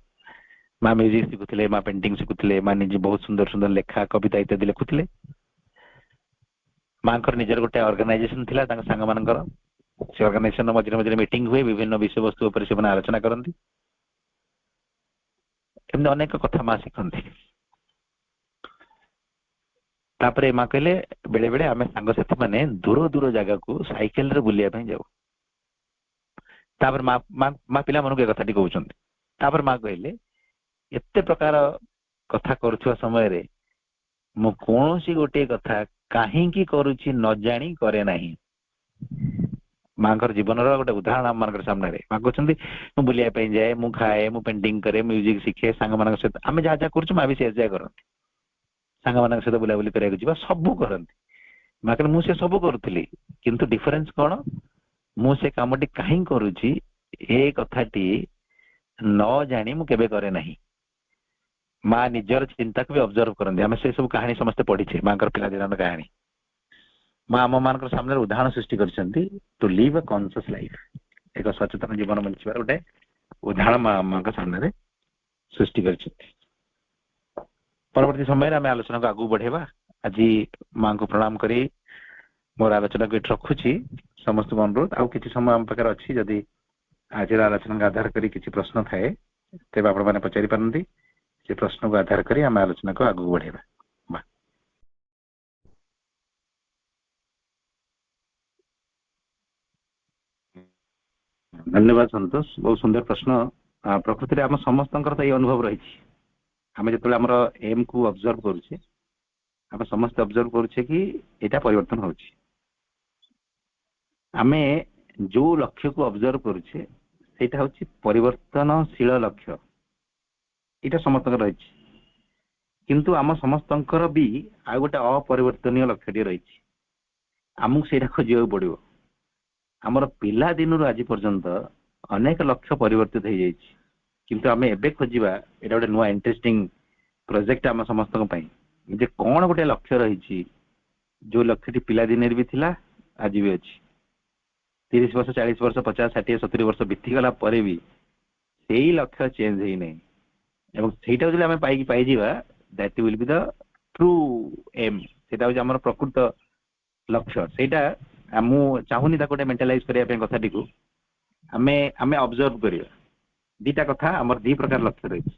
ମା ମ୍ୟୁଜିକ ଶିଖୁଥିଲେ, ମା ପେଣ୍ଟିଂ ଶିଖୁଥିଲେ, ମା ନିଜେ ବହୁତ ସୁନ୍ଦର ସୁନ୍ଦର ଲେଖା, କବିତା ଇତ୍ୟାଦି ଲେଖୁଥିଲେ। ମାଙ୍କର ନିଜର ଗୋଟେ ଅର୍ଗାନାଇଜେସନ ଥିଲା ତାଙ୍କ ସାଙ୍ଗମାନଙ୍କର। ସେ ଅର୍ଗାନାଇଜେସନ ମଝିରେ ମଝିରେ ମିଟିଂ ହୁଏ, ବିଭିନ୍ନ ବିଷୟବସ୍ତୁ ଉପରେ ସେମାନେ ଆଲୋଚନା କରନ୍ତି। ଏମିତି ଅନେକ କଥା ମା ଶିଖନ୍ତି। ତାପରେ ମା କହିଲେ, ବେଳେ ବେଳେ ଆମେ ସାଙ୍ଗସାଥି ମାନେ ଦୂର ଦୂର ଜାଗାକୁ ସାଇକେଲରେ ବୁଲିବା ପାଇଁ ଯାଉ। ତାପରେ ମା ପିଲାମାନଙ୍କୁ ଏ କଥାଟି କହୁଛନ୍ତି। ତାପରେ ମା କହିଲେ, ଏତେ ପ୍ରକାର କଥା କରୁଥିବା ସମୟରେ ମୁଁ କୌଣସି ଗୋଟିଏ କଥା କାହିଁକି କରୁଛି ନ ଜାଣି କରେ ନାହିଁ। ମାଙ୍କର ଜୀବନର ଗୋଟେ ଉଦାହରଣ ଆମ ମାନଙ୍କର ସାମ୍ନାରେ। ମା କହୁଛନ୍ତି, ମୁଁ ବୁଲିବା ପାଇଁ ଯାଏ, ମୁଁ ଖାଏ, ମୁଁ ପେଣ୍ଟିଂ କରେ, ମ୍ୟୁଜିକ ଶିଖେ, ସାଙ୍ଗମାନଙ୍କ ସହିତ ଆମେ ଯାହା ଯାହା କରୁଛୁ ମା ବି ସେୟା ସେୟା କରନ୍ତି। ସାଙ୍ଗମାନଙ୍କ ସହିତ ବୁଲାବୁଲି କରିବାକୁ ଯିବା, ସବୁ କରନ୍ତି। ମା କହିଲେ, ମୁଁ ସେ ସବୁ କରୁଥିଲି, କିନ୍ତୁ ଡିଫରେନ୍ସ କଣ? ମୁଁ ସେ କାମଟି କାହିଁକି କରୁଛି ଏ କଥାଟି ନ ଜାଣି ମୁଁ କେବେ କରେ ନାହିଁ। ମା ନିଜର ଚିନ୍ତାକୁ ବି ଅବଜର୍ଭ କରନ୍ତି। ଆମେ ସେ ସବୁ କାହାଣୀ ସମସ୍ତେ ପଢିଛେ, ମାଙ୍କର ପିଲାଦିନର କାହାଣୀ। ମା ଆମ ମାନଙ୍କର ସାମ୍ନାରେ ଉଦାହରଣ ସୃଷ୍ଟି କରିଛନ୍ତି, ଟୁ ଲିଭ୍ ଅ କନସିୟସ୍ ଲାଇଫ। ଏକ ସଚେତନ ଜୀବନ ବଞ୍ଚିବାର ଗୋଟେ ଉଦାହରଣ ମାଙ୍କ ସାମ୍ନାରେ ସୃଷ୍ଟି କରିଛନ୍ତି। ପରବର୍ତ୍ତୀ ସମୟରେ ଆମେ ଆଲୋଚନାକୁ ଆଗକୁ ବଢେଇବା। ଆଜି ମାଙ୍କୁ ପ୍ରଣାମ କରି ମୋର ଆଲୋଚନାକୁ ଏଠି ରଖୁଛି। ସମସ୍ତଙ୍କୁ ଅନୁରୋଧ, ଆଉ କିଛି ସମୟ ଆମ ପାଖରେ ଅଛି, ଯଦି ଆଜିର ଆଲୋଚନାକୁ ଆଧାର କରି କିଛି ପ୍ରଶ୍ନ ଥାଏ ତେବେ ଆପଣମାନେ ପଚାରି ପାରନ୍ତି। ସେ ପ୍ରଶ୍ନକୁ ଆଧାର କରି ଆମେ ଆଲୋଚନାକୁ ଆଗକୁ ବଢେଇବା। ଧନ୍ୟବାଦ ସନ୍ତୋଷ, ବହୁତ ସୁନ୍ଦର ପ୍ରଶ୍ନ। ପ୍ରକୃତିରେ ଆମ ସମସ୍ତଙ୍କର ତ ଏଇ ଅନୁଭବ ରହିଛି। ଆମେ ଯେତେବେଳେ ଆମର ଏମ୍ କୁ ଅବଜର୍ଭ କରୁଛେ, ଆମେ ସମସ୍ତେ ଅବଜର୍ଭ କରୁଛେ କି ଏଇଟା ପରିବର୍ତ୍ତନ ହଉଛି। ଆମେ ଯୋଉ ଲକ୍ଷ୍ୟକୁ ଅବଜର୍ଭ କରୁଛେ ସେଇଟା ହଉଛି ପରିବର୍ତ୍ତନଶୀଳ ଲକ୍ଷ୍ୟ। ଏଇଟା ସମସ୍ତଙ୍କର ରହିଛି, କିନ୍ତୁ ଆମ ସମସ୍ତଙ୍କର ବି ଆଉ ଗୋଟେ ଅପରିବର୍ତ୍ତନୀୟ ଲକ୍ଷ୍ୟଟିଏ ରହିଛି। ଆମକୁ ସେଇଟା ଖୋଜିବାକୁ ପଡିବ। ଆମର ପିଲା ଦିନରୁ ଆଜି ପର୍ଯ୍ୟନ୍ତ ଅନେକ ଲକ୍ଷ୍ୟ ପରିବର୍ତ୍ତିତ ହେଇଯାଇଛି, କିନ୍ତୁ ଆମେ ଏବେ ଖୋଜିବା, ଏଇଟା ଗୋଟେ ନୂଆ ଇଣ୍ଟରେଷ୍ଟିଂ ପ୍ରୋଜେକ୍ଟ ଆମ ସମସ୍ତଙ୍କ ପାଇଁ, ଯେ କଣ ଗୋଟେ ଲକ୍ଷ୍ୟ ରହିଛି ଯୋଉ ଲକ୍ଷ୍ୟଟି ପିଲା ଦିନରେ ବି ଥିଲା, ଆଜି ବି ଅଛି। 30 ବର୍ଷ, 40 ବର୍ଷ, 50, 60, 70 ବର୍ଷ ବିତିଗଲା ପରେ ବି ସେଇ ଲକ୍ଷ୍ୟ ଚେଞ୍ଜ ହେଇନାହିଁ। ଏବଂ ସେଇଟାକୁ ଯଦି ଆମେ ପାଇଯିବା, that will be the true aim. ସେଇଟା ହଉଛି ଆମର ପ୍ରକୃତ ଲକ୍ଷ୍ୟ ସେଇଟା ମୁଁ ଚାହୁଁନି ତାକୁ ଗୋଟେ ମେଣ୍ଟାଲାଇଜ କରିବା ପାଇଁ କଥାଟିକୁ ଆମେ ଆମେ ଅବଜର୍ଭ କରିବା ଦିଟା କଥା ଆମର ଦି ପ୍ରକାର ଲକ୍ଷ୍ୟ ରହିଛି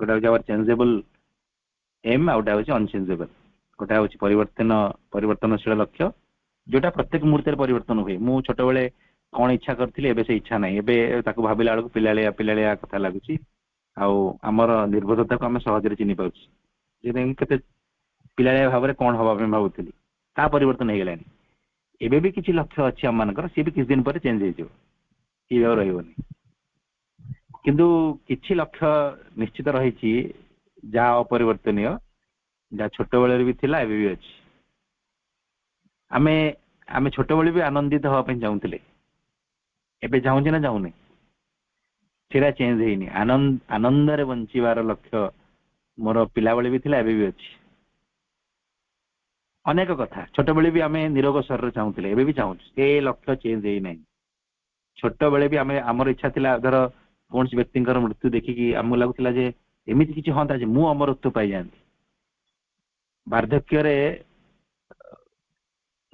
ଗୋଟେ ହଉଛି ଆମର ଚେଞ୍ଜେବଲ ଏମ୍ ଆଉ ଗୋଟେ ହଉଛି ଅନଚେଞ୍ଜେବଲ ଗୋଟେ ହଉଛି ପରିବର୍ତ୍ତନଶୀଳ ଲକ୍ଷ୍ୟ ଯୋଉଟା ପ୍ରତ୍ୟେକ ମୁହୂର୍ତ୍ତରେ ପରିବର୍ତ୍ତନ ହୁଏ ମୁଁ ଛୋଟବେଳେ କଣ ଇଚ୍ଛା କରିଥିଲି ଏବେ ସେ ଇଚ୍ଛା ନାହିଁ ଏବେ ତାକୁ ଭାବିଲା ବେଳକୁ ପିଲାଳିଆ କଥା ଲାଗୁଛି ଆଉ ଆମର ନିର୍ଭରତାକୁ ଆମେ ସହଜରେ ଚିହ୍ନି ପାରୁଛୁ ଯେ କେତେ ପିଲାଳିଆ ଭାବରେ କଣ ହବା ପାଇଁ ଭାବୁଥିଲି ତା ପରିବର୍ତ୍ତନ ହେଇଗଲାଣି ଏବେ ବି କିଛି ଲକ୍ଷ୍ୟ ଅଛି ଆମ ମାନଙ୍କର ସିଏ ବି କିଛି ଦିନ ପରେ ଚେଞ୍ଜ ହେଇଯିବ କିଏ ଆଉ ରହିବନି କିନ୍ତୁ କିଛି ଲକ୍ଷ୍ୟ ନିଶ୍ଚିତ ରହିଛି ଯାହା ଅପରିବର୍ତ୍ତନୀୟ ଯାହା ଛୋଟବେଳରେ ବି ଥିଲା ଏବେ ବି ଅଛି ଆମେ ଆମେ ଛୋଟବେଳେ ବି ଆନନ୍ଦିତ ହବା ପାଇଁ ଚାହୁଁଥିଲେ ଏବେ ଚାହୁଁଛେ ନା ଚାହୁଁନି ସେଟା ଚେଞ୍ଜ ହେଇନି ଆନନ୍ଦରେ ବଞ୍ଚିବାର ଲକ୍ଷ୍ୟ ମୋର ପିଲାବେଳେ ବି ଥିଲା ଏବେ ବି ଅଛି ଅନେକ କଥା ଛୋଟବେଳେ ବି ଆମେ ନିରୋଗ ଶରୀର ଚାହୁଁଥିଲେ ଏବେ ବି ଚାହୁଁଛୁ ସେ ଲକ୍ଷ୍ୟ ଚେଞ୍ଜ ହେଇନାହିଁ ଛୋଟବେଳେ ବି ଆମେ ଆମର ଇଚ୍ଛା ଥିଲା ଧର କୌଣସି ବ୍ୟକ୍ତିଙ୍କର ମୃତ୍ୟୁ ଦେଖିକି ଆମକୁ ଲାଗୁଥିଲା ଯେ ଏମିତି କିଛି ହୁଅନ୍ତା ଯେ ମୁଁ ଅମରତ୍ୱ ପାଇଯାଆନ୍ତି ବାର୍ଦ୍ଧକ୍ୟରେ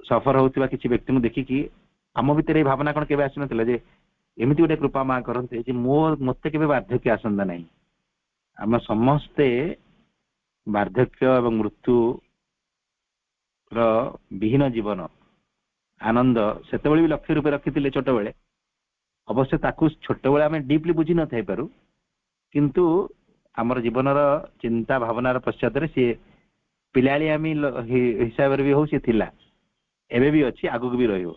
ସଫର ହଉଥିବା କିଛି ବ୍ୟକ୍ତିଙ୍କୁ ଦେଖିକି ଆମ ଭିତରେ ଏଇ ଭାବନା କଣ କେବେ ଆସିନଥିଲା ଯେ ଏମିତି ଗୋଟେ କୃପା ମା କରନ୍ତେ ଯେ ମତେ କେବେ ବାର୍ଦ୍ଧକ୍ୟ ଆସନ୍ତା ନାହିଁ ଆମେ ସମସ୍ତେ ବାର୍ଦ୍ଧକ୍ୟ ଏବଂ ମୃତ୍ୟୁ ର ବିହୀନ ଜୀବନ ଆନନ୍ଦ ସେତେବେଳେ ବି ଲକ୍ଷ୍ୟ ରୂପେ ରଖିଥିଲେ ଛୋଟବେଳେ ଅବଶ୍ୟ ତାକୁ ଛୋଟବେଳେ ଆମେ ଡିପଲି ବୁଝି ନଥାଇପାରୁ କିନ୍ତୁ ଆମର ଜୀବନର ଚିନ୍ତା ଭାବନାର ପଶ୍ଚାତରେ ସିଏ ପିଲାଳିଆମୀ ହିସାବରେ ବି ହଉ ସିଏ ଥିଲା ଏବେ ବି ଅଛି ଆଗକୁ ବି ରହିବ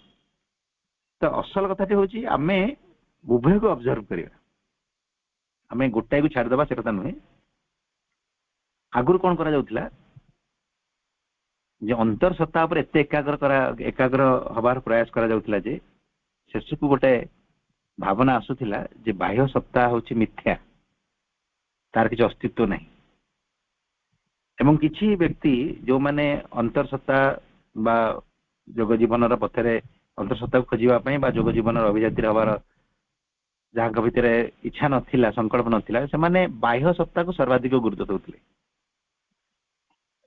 ତ ଅସଲ କଥାଟି ହଉଛି ଆମେ ଉଭୟକୁ ଅବଜର୍ଭ କରିବା ଆମେ ଗୋଟାଏକୁ ଛାଡ଼ିଦେବା ସେ କଥା ନୁହେଁ ଆଗରୁ କଣ କରାଯାଉଥିଲା ଯେ ଅନ୍ତର୍ସତ୍ତା ଉପରେ ଏତେ ଏକାଗ୍ର ହବାର ପ୍ରୟାସ କରାଯାଉଥିଲା ଯେ ଶେଷକୁ ଗୋଟେ ଭାବନା ଆସୁଥିଲା ଯେ ବାହ୍ୟ ସତ୍ତା ହଉଛି ମିଥ୍ୟା ତାର କିଛି ଅସ୍ତିତ୍ୱ ନାହିଁ ଏବଂ କିଛି ବ୍ୟକ୍ତି ଯୋଉମାନେ ଅନ୍ତର୍ସତ୍ତା ବା ଯୋଗ ଜୀବନର ପଥରେ ଅନ୍ତର୍ସତ୍ତାକୁ ଖୋଜିବା ପାଇଁ ବା ଯୋଗ ଜୀବନର ଅଭିଜାତିରେ ହବାର ଯାହାଙ୍କ ଭିତରେ ଇଚ୍ଛା ନଥିଲା ସଂକଳ୍ପ ନଥିଲା ସେମାନେ ବାହ୍ୟ ସତ୍ତାକୁ ସର୍ବାଧିକ ଗୁରୁତ୍ୱ ଦେଉଥିଲେ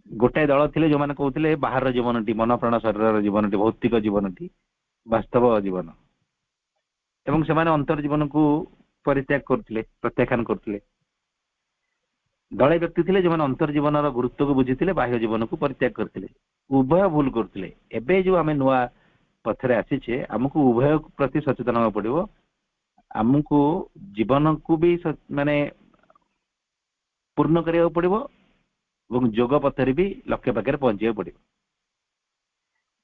ଗୋଟାଏ ଦଳ ଥିଲେ ଯୋଉମାନେ କହୁଥିଲେ ବାହାରର ଜୀବନଟି ମନ ପ୍ରାଣ ଶରୀରର ଜୀବନଟି ଭୌତିକ ଜୀବନଟି ବାସ୍ତବ ଜୀବନ ଏବଂ ସେମାନେ ଅନ୍ତର ଜୀବନକୁ ପରିତ୍ୟାଗ କରୁଥିଲେ ପ୍ରତ୍ୟାଖ୍ୟାନ କରୁଥିଲେ ଦଳେ ବ୍ୟକ୍ତି ଥିଲେ ଯେଉଁମାନେ ଅନ୍ତର ଜୀବନର ଗୁରୁତ୍ୱକୁ ବୁଝିଥିଲେ ବାହ୍ୟ ଜୀବନକୁ ପରିତ୍ୟାଗ କରିଥିଲେ ଉଭୟ ଭୁଲ କରୁଥିଲେ ଏବେ ଯୋଉ ଆମେ ନୂଆ ପଥରେ ଆସିଛେ ଆମକୁ ଉଭୟ ପ୍ରତି ସଚେତନ ହେବାକୁ ପଡିବ ଆମକୁ ଜୀବନକୁ ବି ମାନେ ପୂର୍ଣ୍ଣ କରିବାକୁ ପଡିବ ଏବଂ ଯୋଗ ପଥରେ ବି ଲକ୍ଷ୍ୟ ପାଖରେ ପହଞ୍ଚିବାକୁ ପଡିବ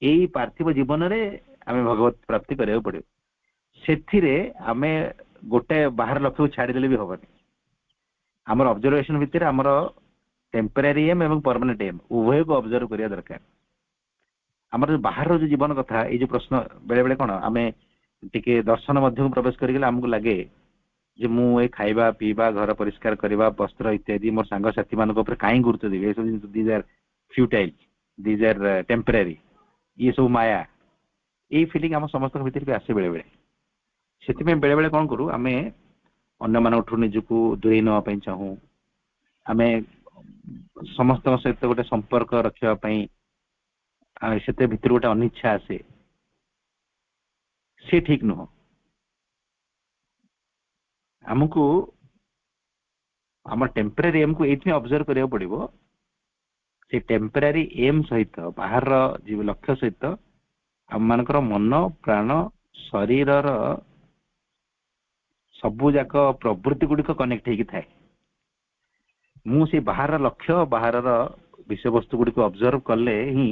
ଏଇ ପାର୍ଥିବ ଜୀବନରେ ଆମେ ଭଗବତ ପ୍ରାପ୍ତି କରିବାକୁ ପଡିବ ସେଥିରେ ଆମେ ଗୋଟେ ବାହାର ଲକ୍ଷ୍ୟକୁ ଛାଡ଼ିଦେଲେ ବି ହବନି ଆମର ଅବଜରଭେସନ ଭିତରେ ଆମର ଟେମ୍ପୋରାରୀ ଏମ୍ ଏବଂ ପରମାନେଣ୍ଟ ଏମ୍ ଉଭୟକୁ ଅବଜର୍ଭ କରିବା ଦରକାର ଆମର ବାହାରର ଯୋଉ ଜୀବନ କଥା ଏଇ ଯୋଉ ପ୍ରଶ୍ନ ବେଳେ ବେଳେ କଣ ଆମେ ଟିକେ ଦର୍ଶନ ମଧ୍ୟକୁ ପ୍ରବେଶ କରିଗଲେ ଆମକୁ ଲାଗେ ଯେ ମୁଁ ଏଇ ଖାଇବା ପିଇବା ଘର ପରିଷ୍କାର କରିବା ବସ୍ତ୍ର ଇତ୍ୟାଦି ମୋର ସାଙ୍ଗସାଥି ମାନଙ୍କ ଉପରେ କାହିଁ ଗୁରୁତ୍ୱ ଦେବି ଏସବୁ ଜିନିଷ these are futile these are temporary ଇଏ ସବୁ ମାୟା ଏଇ ଫିଲିଂ ଆମ ସମସ୍ତଙ୍କ ଭିତରେ ବି ଆସେ ବେଳେ ବେଳେ ସେଥିପାଇଁ ବେଳେ ବେଳେ କଣ କରୁ ଆମେ ଅନ୍ୟମାନଙ୍କଠୁ ନିଜକୁ ଦୂରେଇ ନେବା ପାଇଁ ଚାହୁଁ ଆମେ ସମସ୍ତଙ୍କ ସହିତ ଗୋଟେ ସମ୍ପର୍କ ରଖିବା ପାଇଁ ସେତେ ଭିତରୁ ଗୋଟେ ଅନିଚ୍ଛା ଆସେ ସେ ଠିକ ନୁହଁ ଆମକୁ ଆମ ଟେମ୍ପୋରାରୀ ଏମ୍ କୁ ଏଇଥିପାଇଁ ଅବଜର୍ଭ କରିବାକୁ ପଡିବ ସେ ଟେମ୍ପୋରାରୀ ଏମ୍ ସହିତ ବାହାରର ଲକ୍ଷ୍ୟ ସହିତ ଆମମାନଙ୍କର ମନ ପ୍ରାଣ ଶରୀରର ସବୁ ଯାକ ପ୍ରବୃତ୍ତି ଗୁଡ଼ିକ କନେକ୍ଟ ହେଇକି ଥାଏ ମୁଁ ସେ ବାହାରର ଲକ୍ଷ୍ୟ ବାହାରର ବିଷୟବସ୍ତୁ ଗୁଡ଼ିକୁ ଅବଜର୍ଭ କଲେ ହିଁ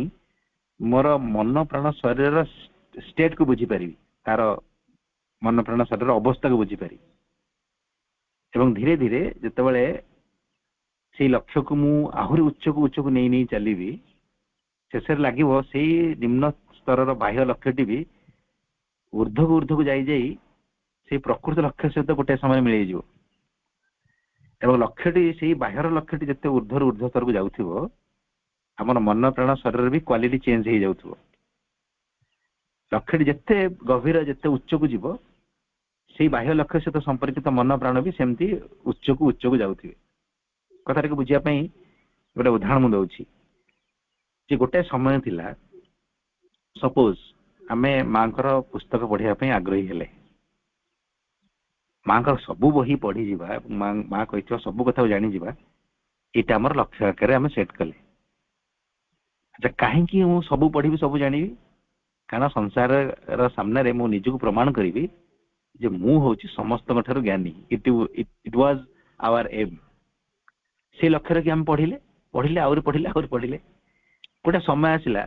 ମୋର ମନ ପ୍ରାଣ ଶରୀରର ଷ୍ଟେଟକୁ ବୁଝିପାରିବି ତାର ମନ ପ୍ରାଣ ଶରୀରର ଅବସ୍ଥାକୁ ବୁଝିପାରିବି ଏବଂ ଧୀରେ ଧୀରେ ଯେତେବେଳେ ସେଇ ଲକ୍ଷ୍ୟକୁ ମୁଁ ଆହୁରି ଉଚ୍ଚକୁ ନେଇ ଚାଲିବି ଶେଷରେ ଲାଗିବ ସେଇ ନିମ୍ନ ସ୍ତରର ବାହ୍ୟ ଲକ୍ଷ୍ୟଟି ବି ଉର୍ଦ୍ଧ୍ୱକୁ ଯାଇ ସେଇ ପ୍ରକୃତ ଲକ୍ଷ୍ୟ ସହିତ ଗୋଟେ ସମୟରେ ମିଳେଇଯିବ ଏବଂ ଲକ୍ଷ୍ୟଟି ସେଇ ବାହ୍ୟର ଲକ୍ଷ୍ୟଟି ଯେତେ ଉର୍ଦ୍ଧ୍ୱରୁ ଉର୍ଦ୍ଧ୍ୱ ସ୍ତରକୁ ଯାଉଥିବ ଆମର ମନ ପ୍ରାଣ ଶରୀରରେ ବି କ୍ୱାଲିଟି ଚେଞ୍ଜ ହେଇଯାଉଥିବ ଲକ୍ଷ୍ୟଟି ଯେତେ ଗଭୀର ଯେତେ ଉଚ୍ଚକୁ ଯିବ ସେଇ ବାହ୍ୟ ଲକ୍ଷ୍ୟ ସହିତ ସମ୍ପର୍କିତ ମନ ପ୍ରାଣ ବି ସେମିତି ଉଚ୍ଚକୁ ଯାଉଥିବେ କଥାଟିକୁ ବୁଝିବା ପାଇଁ ଗୋଟେ ଉଦାହରଣ ମୁଁ ଦଉଛି ଯେ ଗୋଟେ ସମୟ ଥିଲା सपोज आमे मांकर पुस्तक पढ़िया ପାଇଁ आग्रही हेले मांकर सबु बही पढ़ी जिबा मां कहितो सबु कथा जानि जिबा एटा हमर लक्ष्य आकारे आमे सेट कले अच्छा काहे कि मु सबु पढ़िबी सबु जानिबी कारण संसार रा सामने रे मु निजु प्रमाण करिबी जे मु होची समस्त मठर ज्ञानी इट वाज आवर एम से लक्ष्य रे कि हम पढ़िले पढ़िले और पढ़िले और पढ़िले गोटे समय आसिला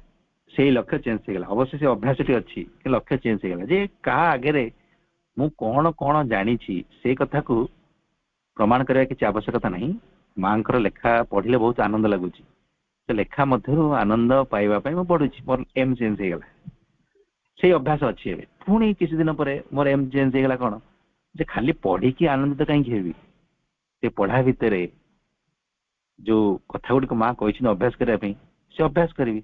से लक्ष्य चेंज हो गला अवश्य से अभ्यास टी अच्छी लक्ष्य चेंज हो गला जे कहा आगे मु कौन कौन जानी से कथा को प्रमाण करने की आवश्यकता नहीं मांकर लेखा पढ़िले बहुत आनंद लगुच लेखा मध्य आनंद पाइबा मु पढ़ुची मोर एम चेंज हो गला से अभ्यास अच्छी पुणी किसी दिन पर मोर एम चेंज हो गला कौन जे खाली पढ़ी की आनंदित कहीं हेबी से पढ़ा भितर जो कथा गुड़िक माँ कही अभ्यास करने से अभ्यास करी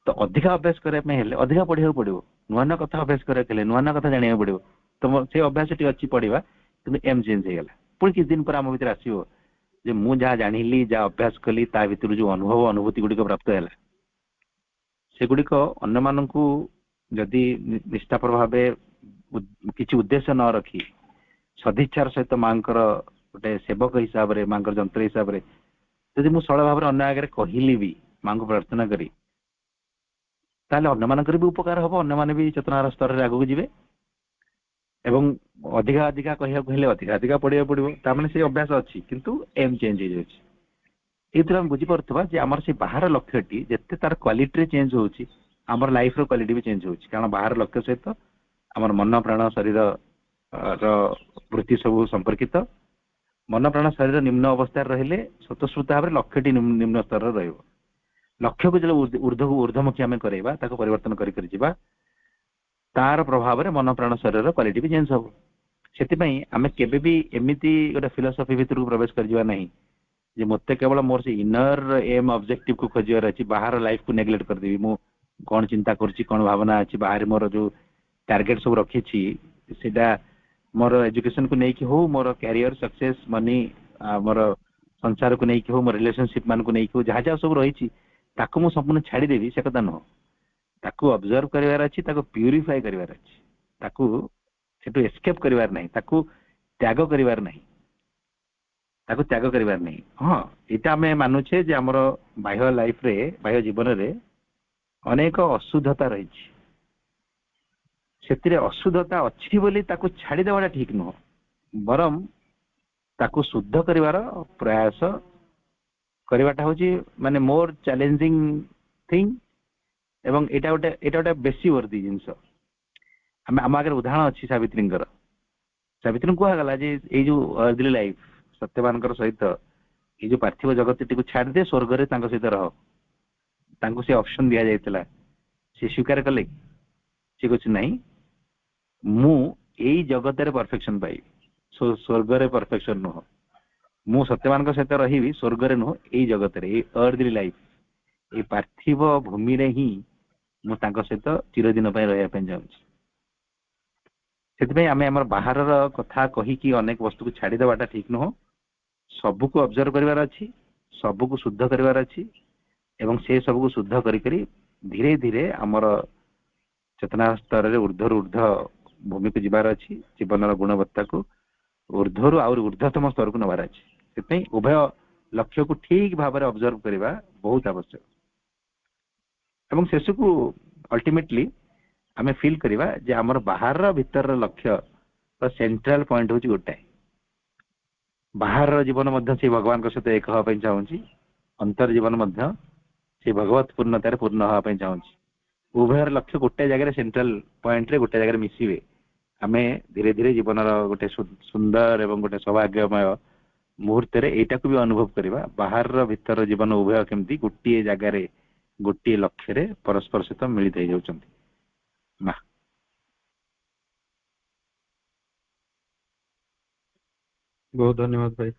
तो अधिका अभ्यास करने अधिका पढ़ा पड़ो नुआ नुआ कथा अभ्यास करने नुआ नुआ कथा जाना पड़ो तो से अभ्यास टी अच्छी पढ़ा कि एम चेंज हो गला पुणी किसी दिन पर आम भर आसो जे मु जहाँ जानी जहाँ अभ्यास कली ता भीतर जो अनुभव अनुभूति गुड़िक प्राप्त है से गुड़िक अन्य मानक जदि निष्ठापर भाव किसी उद्देश्य न रखी सदिच्छार सहित माँ गोटे सेवक हिसाब से माँ जंत्र हिसाब से जदि मु सरल भाव अन्य आगे कहली भी माँ को प्रार्थना करी ताले अन्य मानकर भी उपकार हम अन्य माने भी चेतनार स्तर में आगू जी एवं अधिका अधिका कहया कहले अधिका अधिका पढ़िया पड़ो ताने से अभ्यास अच्छी किंतु एम चेंज हो जाए आम बुझी पार्थिबा जे आमर से बाहर लक्ष्यटी जिते तार क्वालिटी चेंज होची आमर लाइफ रो क्वालिटी भी चेंज होची कारण बाहर लक्ष्य सहित आमर मन प्राण शरीर वृत्ति सब संपर्कित मन प्राण शरीर निम्न अवस्था रहिले स्वतःस्फूर्त भाव लक्ष्यटी निम्न स्तर रहिबो लक्ष्य को जो ऊर्ध्वमुखी आम करवा परिवर्तन कर तार प्रभाव में मन प्राण शरीर क्वालिटी भी चेंज हम से आम केबी एमती गोटे फिलोसफी भितर को प्रवेश कर नहीं जे मत केवल मोर से इनर एम ऑब्जेक्टिव को खोजार अच्छी बाहर लाइफ को नेग्लेक्ट करदेवी मु कौन चिंता करुच्ची कौन भावना अच्छी बाहर मोर जो टार्गेट सब रखी मोर एजुकेशन को लेकिन हो मोर कैरियर सक्सेस मनी मोर संसार को लेकिन हो मोर रिलेशनशिप मान को लेकिन हो जहाँ जहाँ सब रही ताकू संपूर्ण छाड़देवी से कथा नुह ताकू ऑब्जर्व करिवार अछि ताकू प्यूरिफाई करिवार अछि ताकू सेटू एस्केप करिवार नहीं ताकू त्याग करिवार नहीं ताकू त्याग करिवार नहीं हाँ एटा हमें मानुछे जे हमर बाह्य लाइफ रे बाह्य जीवन रे अनेक अशुद्धता रही सेतिरे अशुद्धता अच्छी बोली ताकू छाड़ी देवाटा ठीक नुह बरम ताकू शुद्ध करिवार प्रयास करिवाटा होची माने मोर चैलेंजिंग थिंग एवं एटा गोटे बेसी वर्दी जिनस आम आगे उदाहरण अच्छी सावित्री कहगला जे ये जो अर्दली लाइफ सत्यवान सहित ये जो पार्थिव जगत टी छाड़ दे स्वर्ग रे तांको सहित रह तांको से ऑप्शन दिया जायतिला से स्वीकार कले से कुछ नहीं मु एई जगत रे परफेक्शन पाई स्वर्ग रे परफेक्शन नुह मु सत्यवान सहित रही स्वर्ग रे नुह एई जगत रे अर्दली लाइफ ये पार्थिव भूमि रे ही मु तांको सहित चिरदिन रहा से आम आम बाहर कथा कहीकि अनेक वस्तु को छाड़देवाटा ठीक नुह सबू को ऑब्जर्व करिवार अच्छी सबू को शुद्ध करिवार अच्छी एवं से सबू को शुद्ध करी धीरे धीरे आमर चेतना स्तर में ऊर्ध्वर ऊर्ध्व भूमि को जीवार अच्छी जीवन गुणवत्ता को ऊर्ध्वर आउर ऊर्ध्वतम स्तर को नबार अच्छी से उभय लक्ष्य को ठीक भाव में ऑब्जर्व करवा बहुत आवश्यक एवं शेष को अल्टीमेटली आम फील करवा जे आमर बाहर भीतर लक्ष्य सेंट्रल पॉइंट हूँ गोटाए बाहर जीवन मध्य से भगवान सहित एक हाँपाई चाहूँगी अंतर जीवन मध्य से भगवत पूर्णतार पूर्ण हाँपाई चाहूँगी उभयर लक्ष्य गोटे जगह सेंट्रल पॉइंट रे गोटे जगह मिसिबे आम धीरे धीरे जीवन गोटे सुंदर एवं गोटे सौभाग्यमय मुहूर्त एटा को भी अनुभव करवा बाहर भीतर जीवन उभय केमती गोटे जगार गोटे लक्ष्य रे परस्पर सहित मिलित हो जाउछन्ति बहुत धन्यवाद भाई।